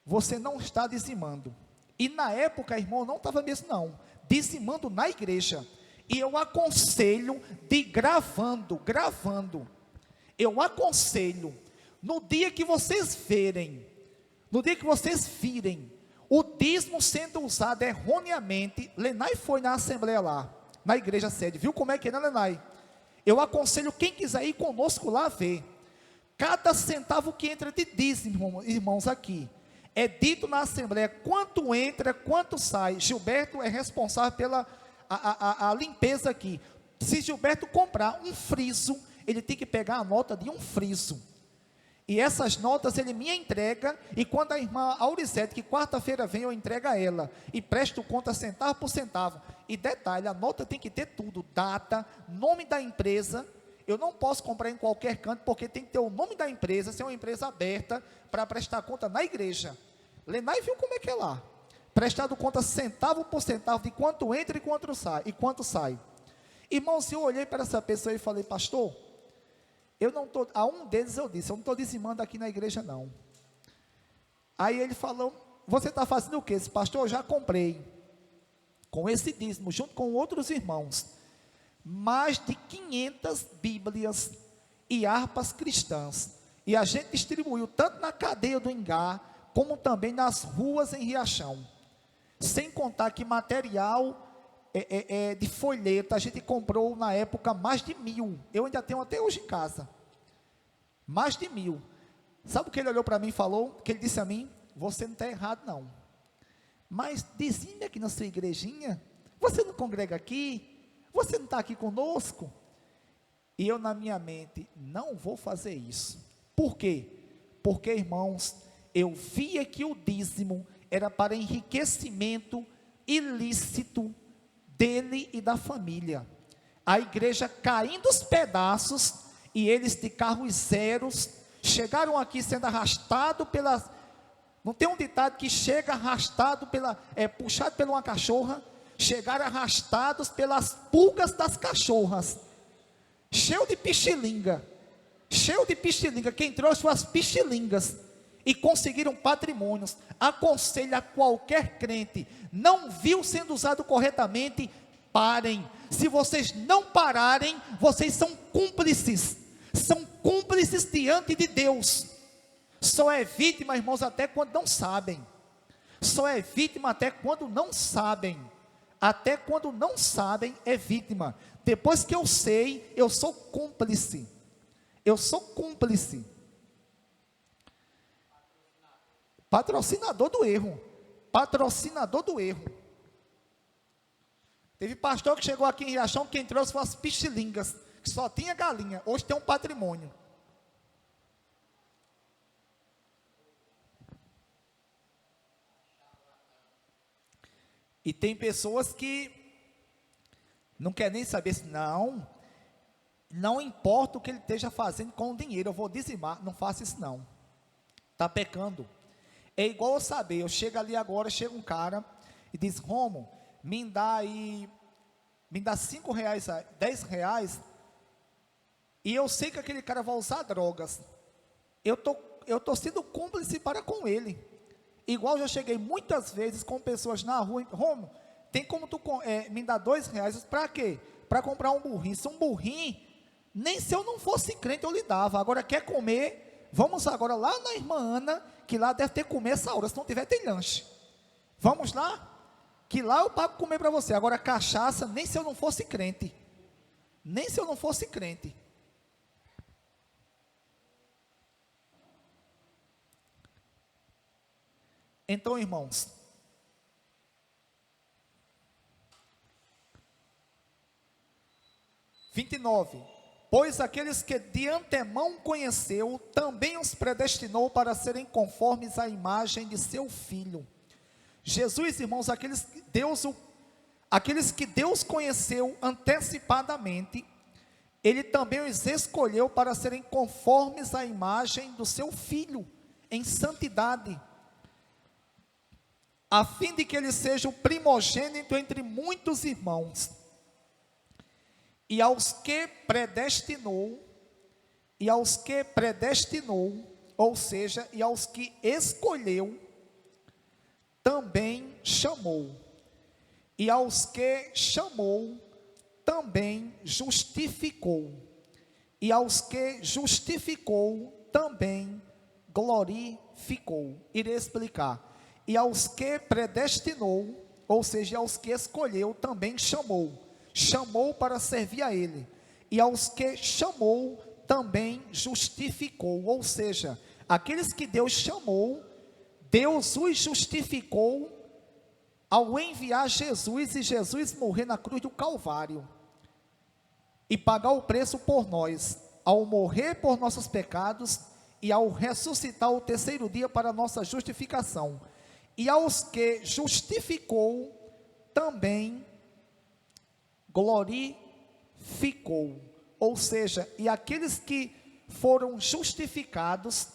Você não está dizimando. E na época, irmão, não estava mesmo não, dizimando na igreja. E eu aconselho de gravando. Eu aconselho, no dia que vocês virem o dízimo sendo usado erroneamente. Lenai foi na assembleia lá, na igreja sede, viu como é que é, né, Lenai? Eu aconselho quem quiser ir conosco lá ver. Cada centavo que entra de dízimo, irmãos, aqui, é dito na assembleia quanto entra, quanto sai. Gilberto é responsável pela a limpeza aqui. Se Gilberto comprar um friso, ele tem que pegar a nota de um friso. E essas notas ele me entrega, e quando a irmã Aurizete, que quarta-feira vem, eu entrego a ela, e presto conta centavo por centavo. E detalhe, a nota tem que ter tudo: data, nome da empresa. Eu não posso comprar em qualquer canto, porque tem que ter o nome da empresa, ser uma empresa aberta, para prestar conta na igreja. Lenai viu como é que é lá, prestado conta centavo por centavo, de quanto entra e quanto sai. Irmãos, eu olhei para essa pessoa e falei: pastor, eu não estou, a um deles eu disse: eu não estou dizimando aqui na igreja não. Aí ele falou: você está fazendo o quê? Esse pastor, eu já comprei, com esse dízimo, junto com outros irmãos, mais de 500 bíblias e harpas cristãs, e a gente distribuiu tanto na cadeia do Ingá, como também nas ruas em Riachão, sem contar que material de folheto, a gente comprou na época mais de 1000, eu ainda tenho até hoje em casa, mais de 1000, sabe o que ele olhou para mim e falou? Que ele disse a mim: você não está errado não, mas dizime aqui na sua igrejinha, você não congrega aqui, você não está aqui conosco? E eu na minha mente, não vou fazer isso. Por quê? Porque, irmãos, eu via que o dízimo era para enriquecimento ilícito dele e da família. A igreja caindo os pedaços, e eles de carros zeros, chegaram aqui sendo arrastados pelas... Não tem um ditado que chega arrastado puxado por uma cachorra, chegaram arrastados pelas pulgas das cachorras, cheio de pichilinga, quem trouxe as pichilingas, e conseguiram patrimônios. Aconselho a qualquer crente, não viu sendo usado corretamente, parem. Se vocês não pararem, vocês são cúmplices diante de Deus. Só é vítima, irmãos, até quando não sabem. Até quando não sabem é vítima. Depois que eu sei, eu sou cúmplice. Patrocinador do erro. Teve pastor que chegou aqui em Riachão, quem trouxe foi as pichilingas, que só tinha galinha. Hoje tem um patrimônio. E tem pessoas que não querem nem saber se não importa o que ele esteja fazendo com o dinheiro, eu vou dizimar. Não faça isso não, está pecando. É igual eu saber, eu chego ali agora, chega um cara e diz: Romo, me dá 5 reais, 10 reais, e eu sei que aquele cara vai usar drogas, eu tô sendo cúmplice para com ele. Igual eu já cheguei muitas vezes com pessoas na rua: Romo, tem como tu me dar 2 reais? Para quê? Para comprar um burrinho. Se um burrinho, nem se eu não fosse crente eu lhe dava. Agora quer comer? Vamos agora lá na irmã Ana, que lá deve ter comer essa hora, se não tiver tem lanche. Vamos lá? Que lá eu pago comer para você. Agora cachaça, nem se eu não fosse crente. Então, irmãos, pois aqueles que de antemão conheceu, também os predestinou para serem conformes à imagem de seu Filho. Jesus, irmãos, aqueles que Deus conheceu antecipadamente, Ele também os escolheu para serem conformes à imagem do seu Filho, em santidade, a fim de que Ele seja o primogênito entre muitos irmãos. E aos que predestinou, ou seja, e aos que escolheu, também chamou. E aos que chamou, também justificou. E aos que justificou, também glorificou. Irei explicar. E aos que predestinou, ou seja, aos que escolheu, também chamou. Chamou para servir a Ele. E aos que chamou, também justificou. Ou seja, aqueles que Deus chamou, Deus os justificou ao enviar Jesus, e Jesus morrer na cruz do Calvário e pagar o preço por nós, ao morrer por nossos pecados e ao ressuscitar o terceiro dia para a nossa justificação. E aos que justificou, também glorificou. Ou seja, e aqueles que foram justificados,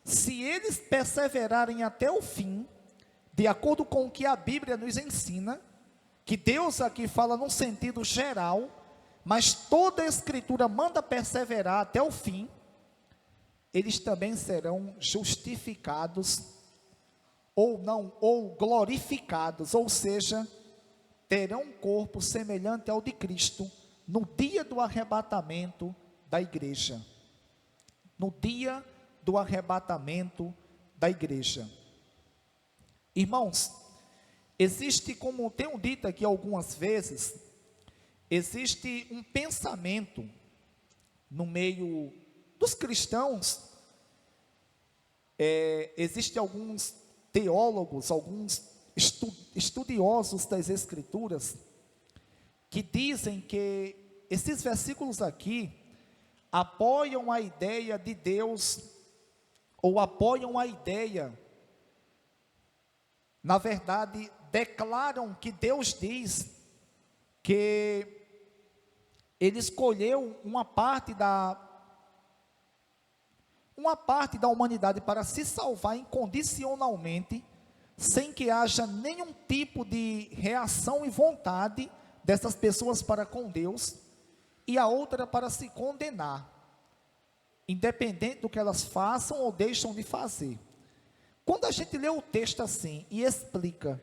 se eles perseverarem até o fim, de acordo com o que a Bíblia nos ensina, que Deus aqui fala num sentido geral, mas toda a Escritura manda perseverar até o fim, eles também serão justificados, ou glorificados, ou seja, terão um corpo semelhante ao de Cristo, no dia do arrebatamento da igreja. Irmãos, existe, como tenho dito aqui algumas vezes, existe um pensamento no meio dos cristãos, existe alguns teólogos, alguns estudiosos das Escrituras, que dizem que esses versículos aqui apoiam a ideia de Deus, ou apoiam a ideia, na verdade, declaram que Deus diz que Ele escolheu uma parte da humanidade para se salvar incondicionalmente, sem que haja nenhum tipo de reação e vontade dessas pessoas para com Deus, e a outra para se condenar, independente do que elas façam ou deixam de fazer. Quando a gente lê o texto assim e explica,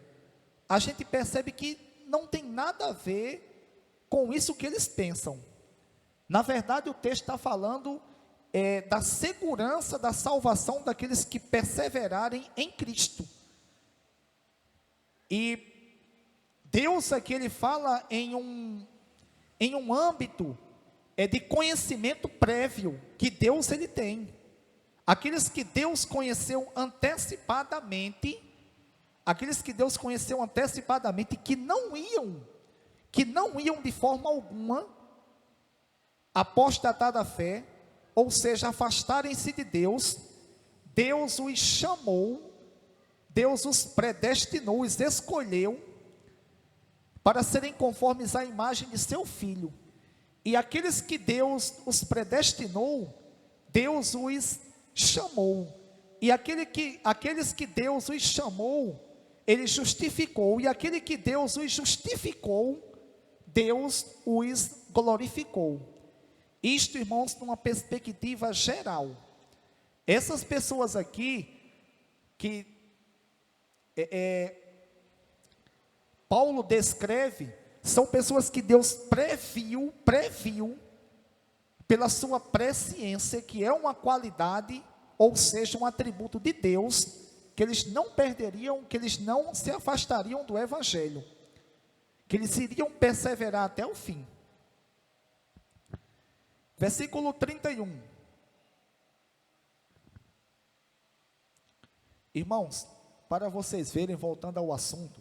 a gente percebe que não tem nada a ver com isso que eles pensam. Na verdade, o texto está falando da segurança da salvação daqueles que perseverarem em Cristo. E Deus aqui, Ele fala em um âmbito de conhecimento prévio, que Deus Ele tem. Aqueles que Deus conheceu antecipadamente, que não iam de forma alguma apostatar da fé, ou seja, afastarem-se de Deus. Deus os chamou, Deus os predestinou, os escolheu para serem conformes à imagem de seu Filho. E aqueles que Deus os predestinou, Deus os chamou. E aqueles que Deus os chamou, Ele justificou. E aquele que Deus os justificou, Deus os glorificou. Isto, irmãos, numa perspectiva geral. Essas pessoas aqui, que Paulo descreve, são pessoas que Deus previu, pela sua presciência, que é uma qualidade, ou seja, um atributo de Deus, que eles não perderiam, que eles não se afastariam do Evangelho, que eles iriam perseverar até o fim. Versículo 31. Irmãos, para vocês verem, voltando ao assunto,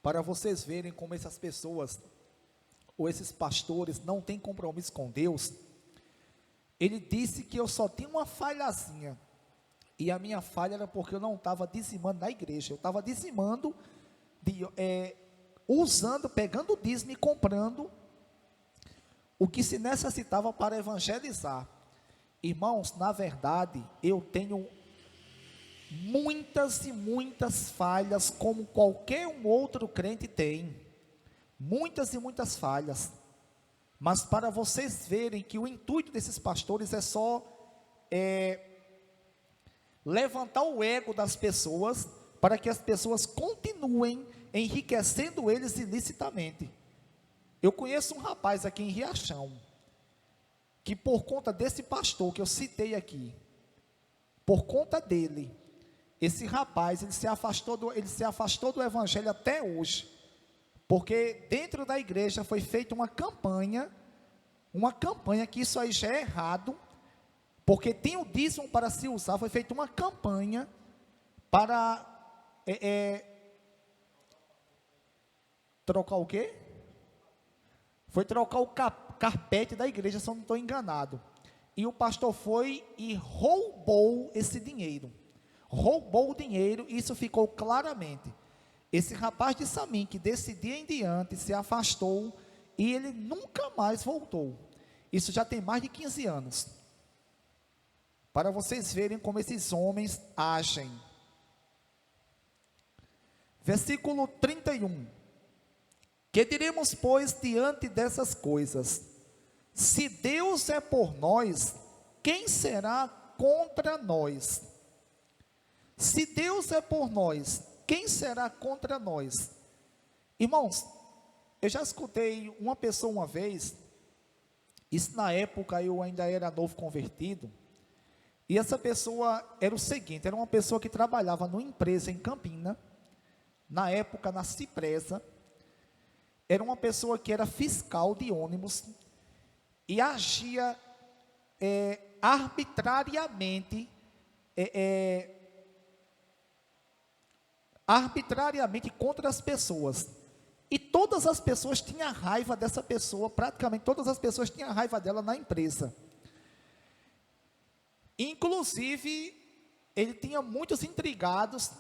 para vocês verem como essas pessoas, ou esses pastores, não têm compromisso com Deus, ele disse que eu só tinha uma falhazinha, e a minha falha era porque eu não estava dizimando na igreja, eu estava dizimando, pegando o dízimo e comprando o que se necessitava para evangelizar. Irmãos, na verdade, eu tenho muitas e muitas falhas, como qualquer um outro crente tem, muitas e muitas falhas, mas para vocês verem que o intuito desses pastores é só levantar o ego das pessoas, para que as pessoas continuem enriquecendo eles ilicitamente. Eu conheço um rapaz aqui em Riachão, que por conta desse pastor que eu citei aqui, por conta dele, esse rapaz, ele se afastou do Evangelho até hoje, porque dentro da igreja foi feita uma campanha que isso aí já é errado, porque tem o dízimo para se usar, foi feita uma campanha para trocar o quê? Foi trocar o carpete da igreja, se eu não estou enganado, e o pastor foi e roubou esse dinheiro, roubou o dinheiro, e isso ficou claramente. Esse rapaz disse a mim que desse dia em diante se afastou, e ele nunca mais voltou. Isso já tem mais de 15 anos, para vocês verem como esses homens agem. Versículo 31. Que diremos, pois, diante dessas coisas? Se Deus é por nós, quem será contra nós? Se Deus é por nós, quem será contra nós? Irmãos, eu já escutei uma pessoa uma vez, isso na época eu ainda era novo convertido, e essa pessoa era o seguinte, era uma pessoa que trabalhava numa empresa em Campina, na época na Cipresa, era uma pessoa que era fiscal de ônibus, e agia arbitrariamente, contra as pessoas. E todas as pessoas tinham raiva dessa pessoa, praticamente todas as pessoas tinham raiva dela na empresa. Inclusive, ele tinha muitos intrigados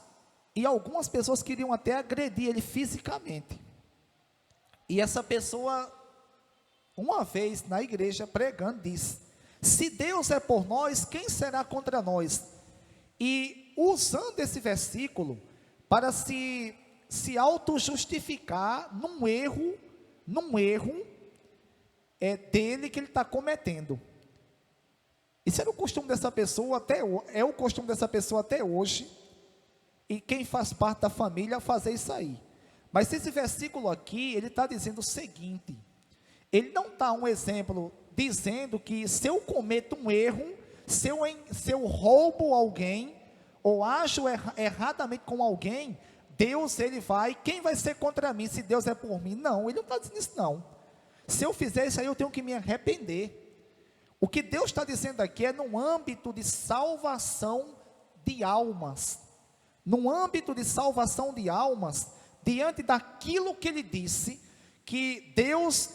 e algumas pessoas queriam até agredir ele fisicamente. E essa pessoa, uma vez na igreja pregando, disse: se Deus é por nós, quem será contra nós? E usando esse versículo para se auto-justificar num erro dele que ele está cometendo. Isso era o costume dessa pessoa é o costume dessa pessoa até hoje, e quem faz parte da família fazer isso aí. Mas esse versículo aqui, ele está dizendo o seguinte: ele não dá um exemplo dizendo que se eu cometo um erro, se eu roubo alguém, ou ajo erradamente com alguém, Deus, quem vai ser contra mim se Deus é por mim? Não, ele não está dizendo isso não. Se eu fizer isso aí, eu tenho que me arrepender. O que Deus está dizendo aqui é no âmbito de salvação de almas. No âmbito de salvação de almas, diante daquilo que ele disse, que Deus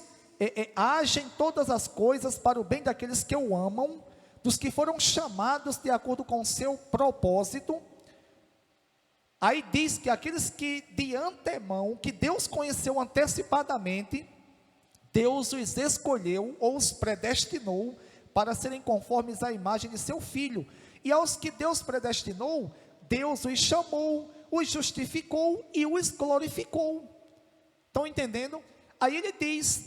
age em todas as coisas para o bem daqueles que o amam, dos que foram chamados de acordo com o seu propósito. Aí diz que aqueles que de antemão, que Deus conheceu antecipadamente, Deus os escolheu ou os predestinou para serem conformes à imagem de seu Filho. E aos que Deus predestinou, Deus os chamou, os justificou e os glorificou. Estão entendendo? Aí ele diz: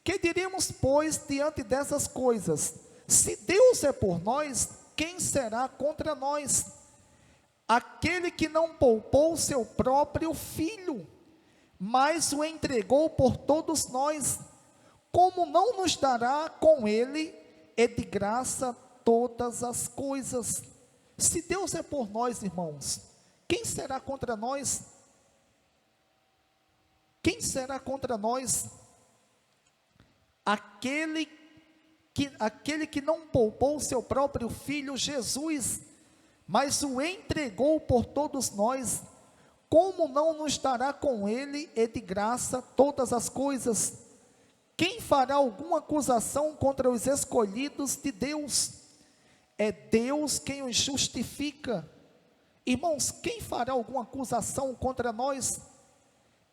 que diremos, pois, diante dessas coisas? Se Deus é por nós, quem será contra nós? Aquele que não poupou seu próprio Filho, mas o entregou por todos nós, como não nos dará com ele e de graça todas as coisas? Se Deus é por nós, irmãos, quem será contra nós? Quem será contra nós? Aquele que não poupou seu próprio Filho, Jesus, mas o entregou por todos nós, como não nos dará com ele e de graça todas as coisas? Quem fará alguma acusação contra os escolhidos de Deus? É Deus quem os justifica. Irmãos, quem fará alguma acusação contra nós?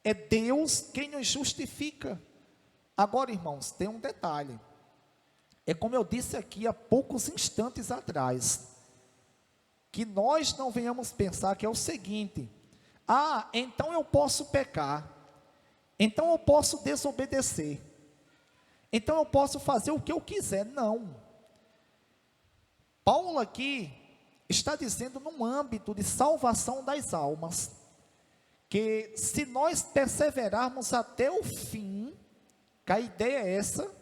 É Deus quem nos justifica. Agora, irmãos, tem um detalhe. É como eu disse aqui há poucos instantes atrás, que nós não venhamos pensar que é o seguinte: então eu posso pecar, então eu posso desobedecer, então eu posso fazer o que eu quiser. Não. Paulo aqui está dizendo num âmbito de salvação das almas, que se nós perseverarmos até o fim, que a ideia é essa,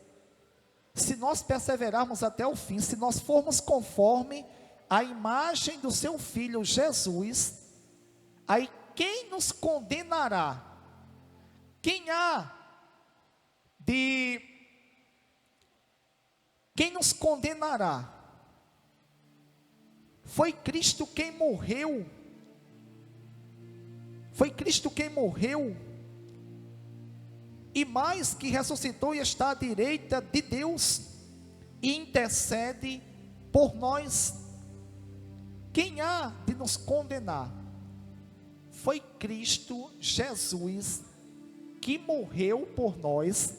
se nós perseverarmos até o fim, se nós formos conforme a imagem do seu Filho Jesus, aí quem nos condenará? Quem nos condenará? Foi Cristo quem morreu. Foi Cristo quem morreu. E mais, que ressuscitou e está à direita de Deus e intercede por nós. Quem há de nos condenar? Foi Cristo Jesus que morreu por nós,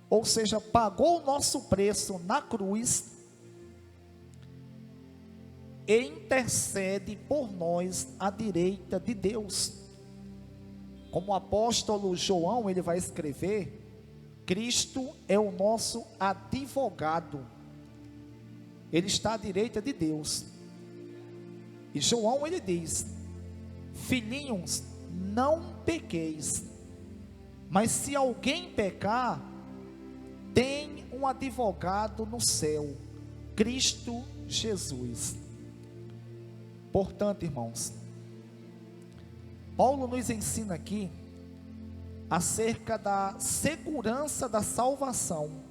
ou seja, pagou o nosso preço na cruz e intercede por nós à direita de Deus. Como o apóstolo João, ele vai escrever, Cristo é o nosso advogado, ele está à direita de Deus. E João, ele diz: filhinhos, não pequeis, mas se alguém pecar, tem um advogado no céu, Cristo Jesus. Portanto, irmãos, Paulo nos ensina aqui acerca da segurança da salvação.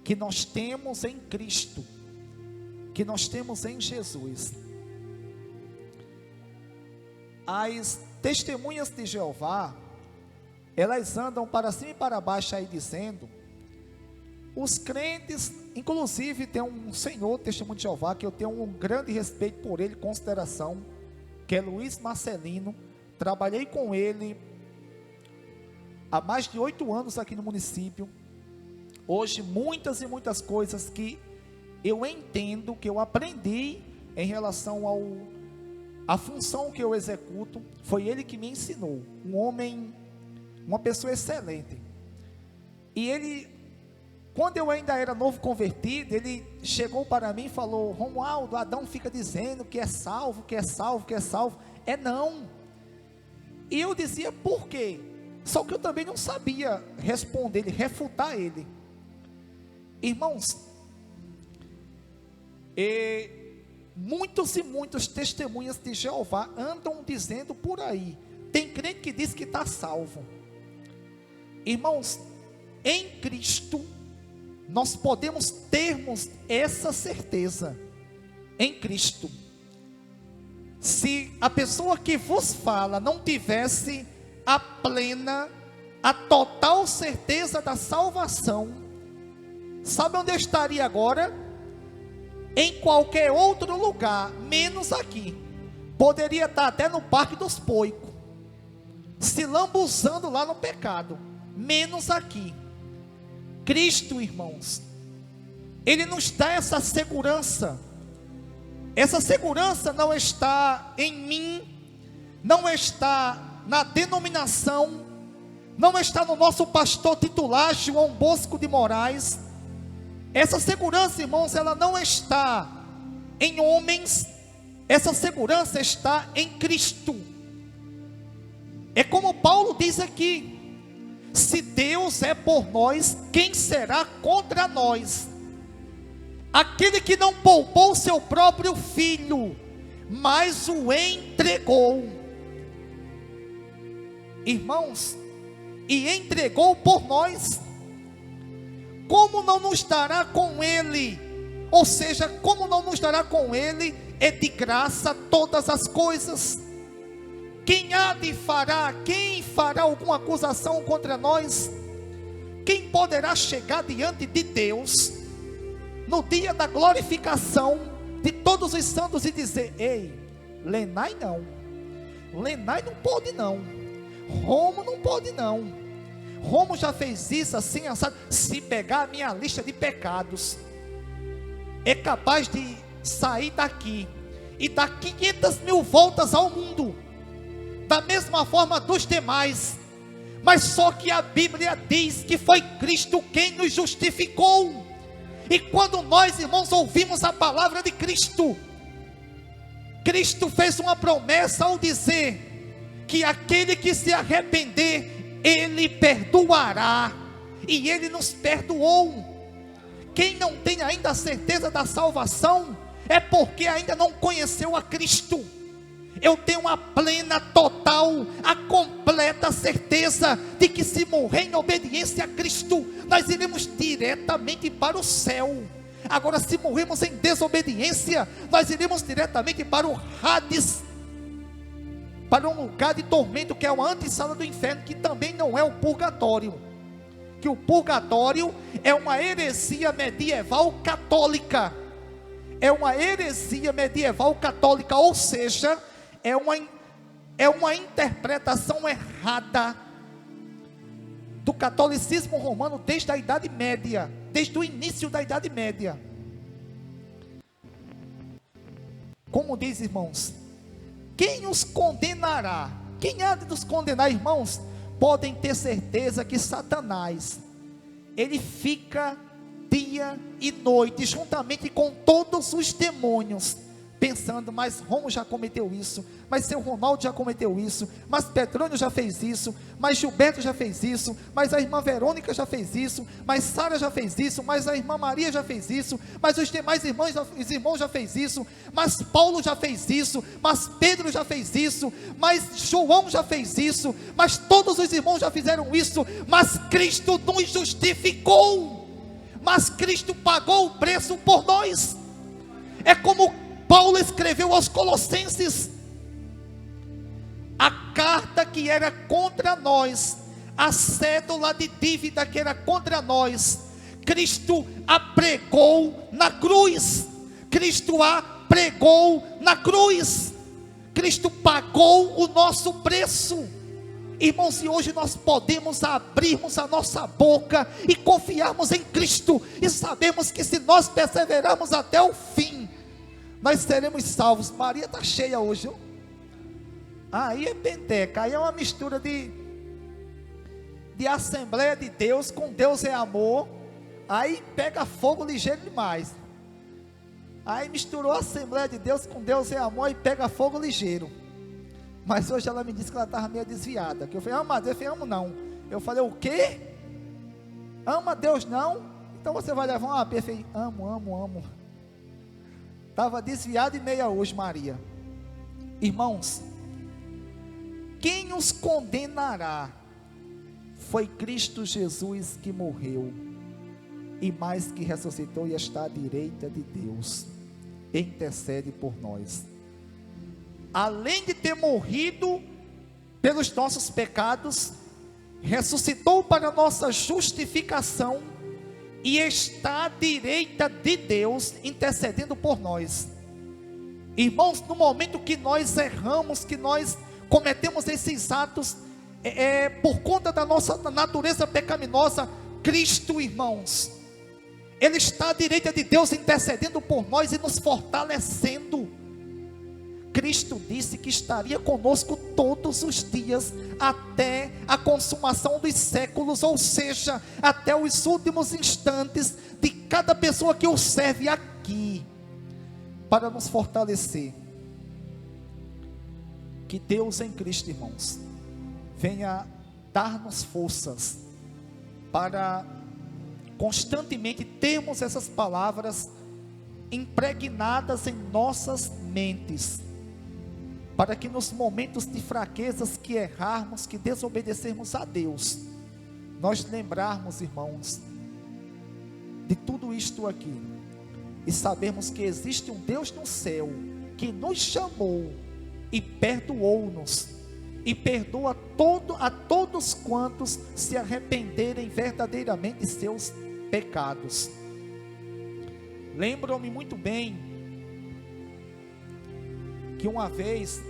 que nós temos em Cristo, que nós temos em Jesus. As testemunhas de Jeová, elas andam para cima e para baixo aí dizendo, os crentes, inclusive tem um senhor testemunho de Jeová, que eu tenho um grande respeito por ele, consideração, que é Luiz Marcelino. Trabalhei com ele há mais de 8 anos aqui no município. Hoje muitas e muitas coisas que eu entendo, que eu aprendi em relação à função que eu executo, foi ele que me ensinou. Um homem, uma pessoa excelente. E ele, quando eu ainda era novo convertido, ele chegou para mim e falou: Romualdo, Adão fica dizendo que é salvo, que é salvo, que é salvo. É não. E eu dizia, por quê? Só que eu também não sabia responder ele, refutar ele. Irmãos, muitos e muitos testemunhas de Jeová andam dizendo por aí. Tem crente que diz que está salvo. Irmãos, em Cristo, nós podemos termos essa certeza. Em Cristo. Se a pessoa que vos fala não tivesse a plena, a total certeza da salvação, sabe onde eu estaria agora? Em qualquer outro lugar, menos aqui. Poderia estar até no Parque dos Poicos, se lambuzando lá no pecado, menos aqui. Cristo, irmãos, Ele nos dá essa segurança. Essa segurança não está em mim, não está na denominação, não está no nosso pastor titular, João Bosco de Moraes. Essa segurança, irmãos, ela não está em homens, essa segurança está em Cristo. É como Paulo diz aqui: se Deus é por nós, quem será contra nós? Aquele que não poupou seu próprio filho, mas o entregou. Irmãos, e entregou por nós, como não nos dará com ele? Ou seja, como não nos dará com ele, é de graça todas as coisas. Quem fará alguma acusação contra nós? Quem poderá chegar diante de Deus no dia da glorificação de todos os santos e dizer: ei, Lenai não, Lenai não pode não, Romo não pode não, Romo já fez isso assim, assado. Se pegar a minha lista de pecados, é capaz de sair daqui e dar 500 mil voltas ao mundo, da mesma forma dos demais, mas só que a Bíblia diz que foi Cristo quem nos justificou. E quando nós, irmãos, ouvimos a palavra de Cristo, Cristo fez uma promessa ao dizer que aquele que se arrepender, Ele perdoará, e Ele nos perdoou. Quem não tem ainda a certeza da salvação, é porque ainda não conheceu a Cristo. Eu tenho a plena, total, a completa certeza de que se morrer em obediência a Cristo, nós iremos diretamente para o céu. Agora, se morrermos em desobediência, nós iremos diretamente para o Hades, para um lugar de tormento, que é a antessala do inferno, que também não é o purgatório. Que o purgatório é uma heresia medieval católica. É uma heresia medieval católica, ou seja, é uma interpretação errada do catolicismo romano desde a Idade Média, desde o início da Idade Média. Como diz, irmãos, quem os condenará? Quem há de nos condenar, irmãos? Podem ter certeza que Satanás, ele fica dia e noite, juntamente com todos os demônios, pensando: mas Romo já cometeu isso, mas seu Ronaldo já cometeu isso, mas Petrônio já fez isso, mas Gilberto já fez isso, mas a irmã Verônica já fez isso, mas Sara já fez isso, mas a irmã Maria já fez isso, mas os demais irmãos já fez isso, mas Paulo já fez isso, mas Pedro já fez isso, mas João já fez isso, mas todos os irmãos já fizeram isso, mas Cristo nos justificou. mas Cristo pagou o preço por nós. É como Paulo escreveu aos Colossenses: a carta que era contra nós, a cédula de dívida que era contra nós, Cristo a pregou na cruz. Cristo a pregou na cruz. Cristo pagou o nosso preço. Irmãos, e hoje nós podemos abrirmos a nossa boca e confiarmos em Cristo, e sabemos que se nós perseverarmos até o fim, nós seremos salvos. Maria está cheia hoje, viu? Aí é penteca, aí é uma mistura de Assembleia de Deus com Deus é amor, aí pega fogo ligeiro demais. Aí misturou a Assembleia de Deus com Deus é amor e pega fogo ligeiro. Mas hoje ela me disse que ela estava meio desviada, que eu falei, ama Deus, eu falei, amo não. Eu falei, o quê? Ama Deus não? Então você vai levar uma AP. Eu falei, amo. Estava desviada e meia hoje, Maria. Irmãos, quem os condenará? Foi Cristo Jesus que morreu, e mais que ressuscitou e está à direita de Deus, intercede por nós. Além de ter morrido pelos nossos pecados, ressuscitou para nossa justificação e está à direita de Deus, intercedendo por nós. Irmãos, no momento que nós erramos, que nós cometemos esses atos, por conta da nossa natureza pecaminosa, Cristo, irmãos, Ele está à direita de Deus, intercedendo por nós e nos fortalecendo. Cristo disse que estaria conosco todos os dias, até a consumação dos séculos, ou seja, até os últimos instantes de cada pessoa que o serve aqui, para nos fortalecer. Que Deus em Cristo, irmãos, venha dar-nos forças, para constantemente termos essas palavras impregnadas em nossas mentes, para que nos momentos de fraquezas, que errarmos, que desobedecermos a Deus, nós lembrarmos, irmãos, de tudo isto aqui, e sabermos que existe um Deus no céu, que nos chamou, e perdoou-nos, e perdoa a todos quantos se arrependerem verdadeiramente de seus pecados. Lembro-me muito bem, que uma vez,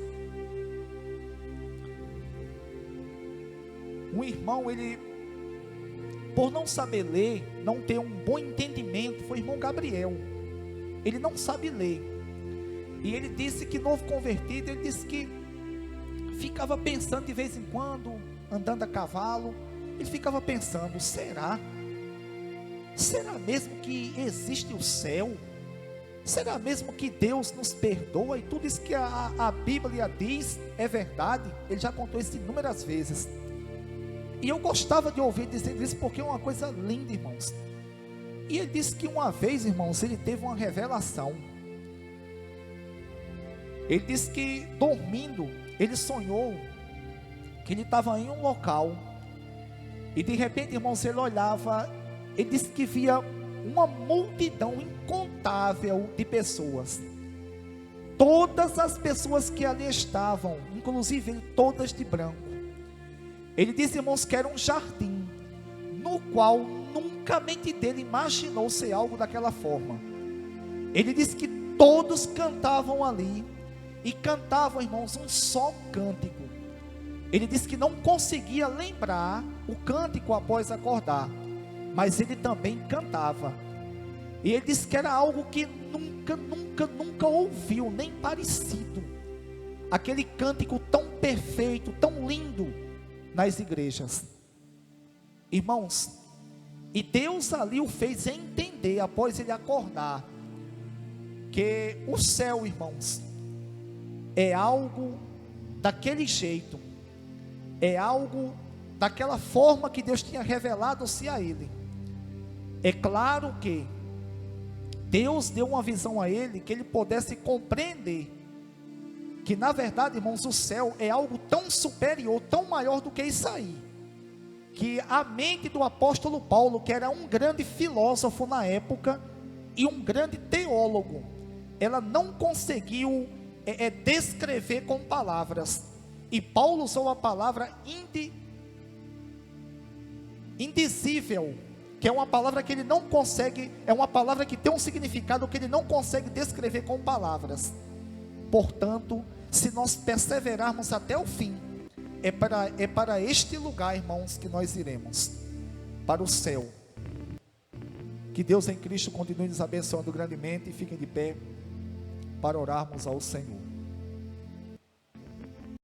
um irmão, ele, por não saber ler, não ter um bom entendimento, foi o irmão Gabriel, ele não sabe ler, e ele disse que novo convertido, ele disse que ficava pensando de vez em quando, andando a cavalo, ele ficava pensando, será mesmo que existe o céu? Será mesmo que Deus nos perdoa? E tudo isso que a Bíblia diz é verdade? Ele já contou isso inúmeras vezes. E eu gostava de ouvir dizendo isso, porque é uma coisa linda, irmãos. E ele disse que uma vez, irmãos, ele teve uma revelação. Ele disse que dormindo, ele sonhou que ele estava em um local, e de repente, irmãos, ele olhava, ele disse que via uma multidão incontável de pessoas. Todas as pessoas que ali estavam, inclusive todas de branco. Ele disse, irmãos, que era um jardim, no qual nunca a mente dele imaginou ser algo daquela forma. Ele disse que todos cantavam ali, e cantavam, irmãos, um só cântico. Ele disse que não conseguia lembrar o cântico após acordar, mas ele também cantava. E ele disse que era algo que nunca ouviu, nem parecido. Aquele cântico tão perfeito, tão lindo nas igrejas. Irmãos, e Deus ali o fez entender, após ele acordar, que o céu, irmãos, é algo daquele jeito, é algo daquela forma que Deus tinha revelado-se a ele. É claro que Deus deu uma visão a ele, que ele pudesse compreender, que na verdade, irmãos, o céu é algo tão superior, tão maior do que isso aí. que a mente do apóstolo Paulo, que era um grande filósofo na época e um grande teólogo, ela não conseguiu descrever com palavras. E Paulo usou a palavra indizível, que é uma palavra que ele não consegue, é uma palavra que tem um significado que ele não consegue descrever com palavras. Portanto, se nós perseverarmos até o fim, é para este lugar, irmãos, que nós iremos, para o céu. Que Deus em Cristo continue nos abençoando grandemente, e fiquem de pé para orarmos ao Senhor.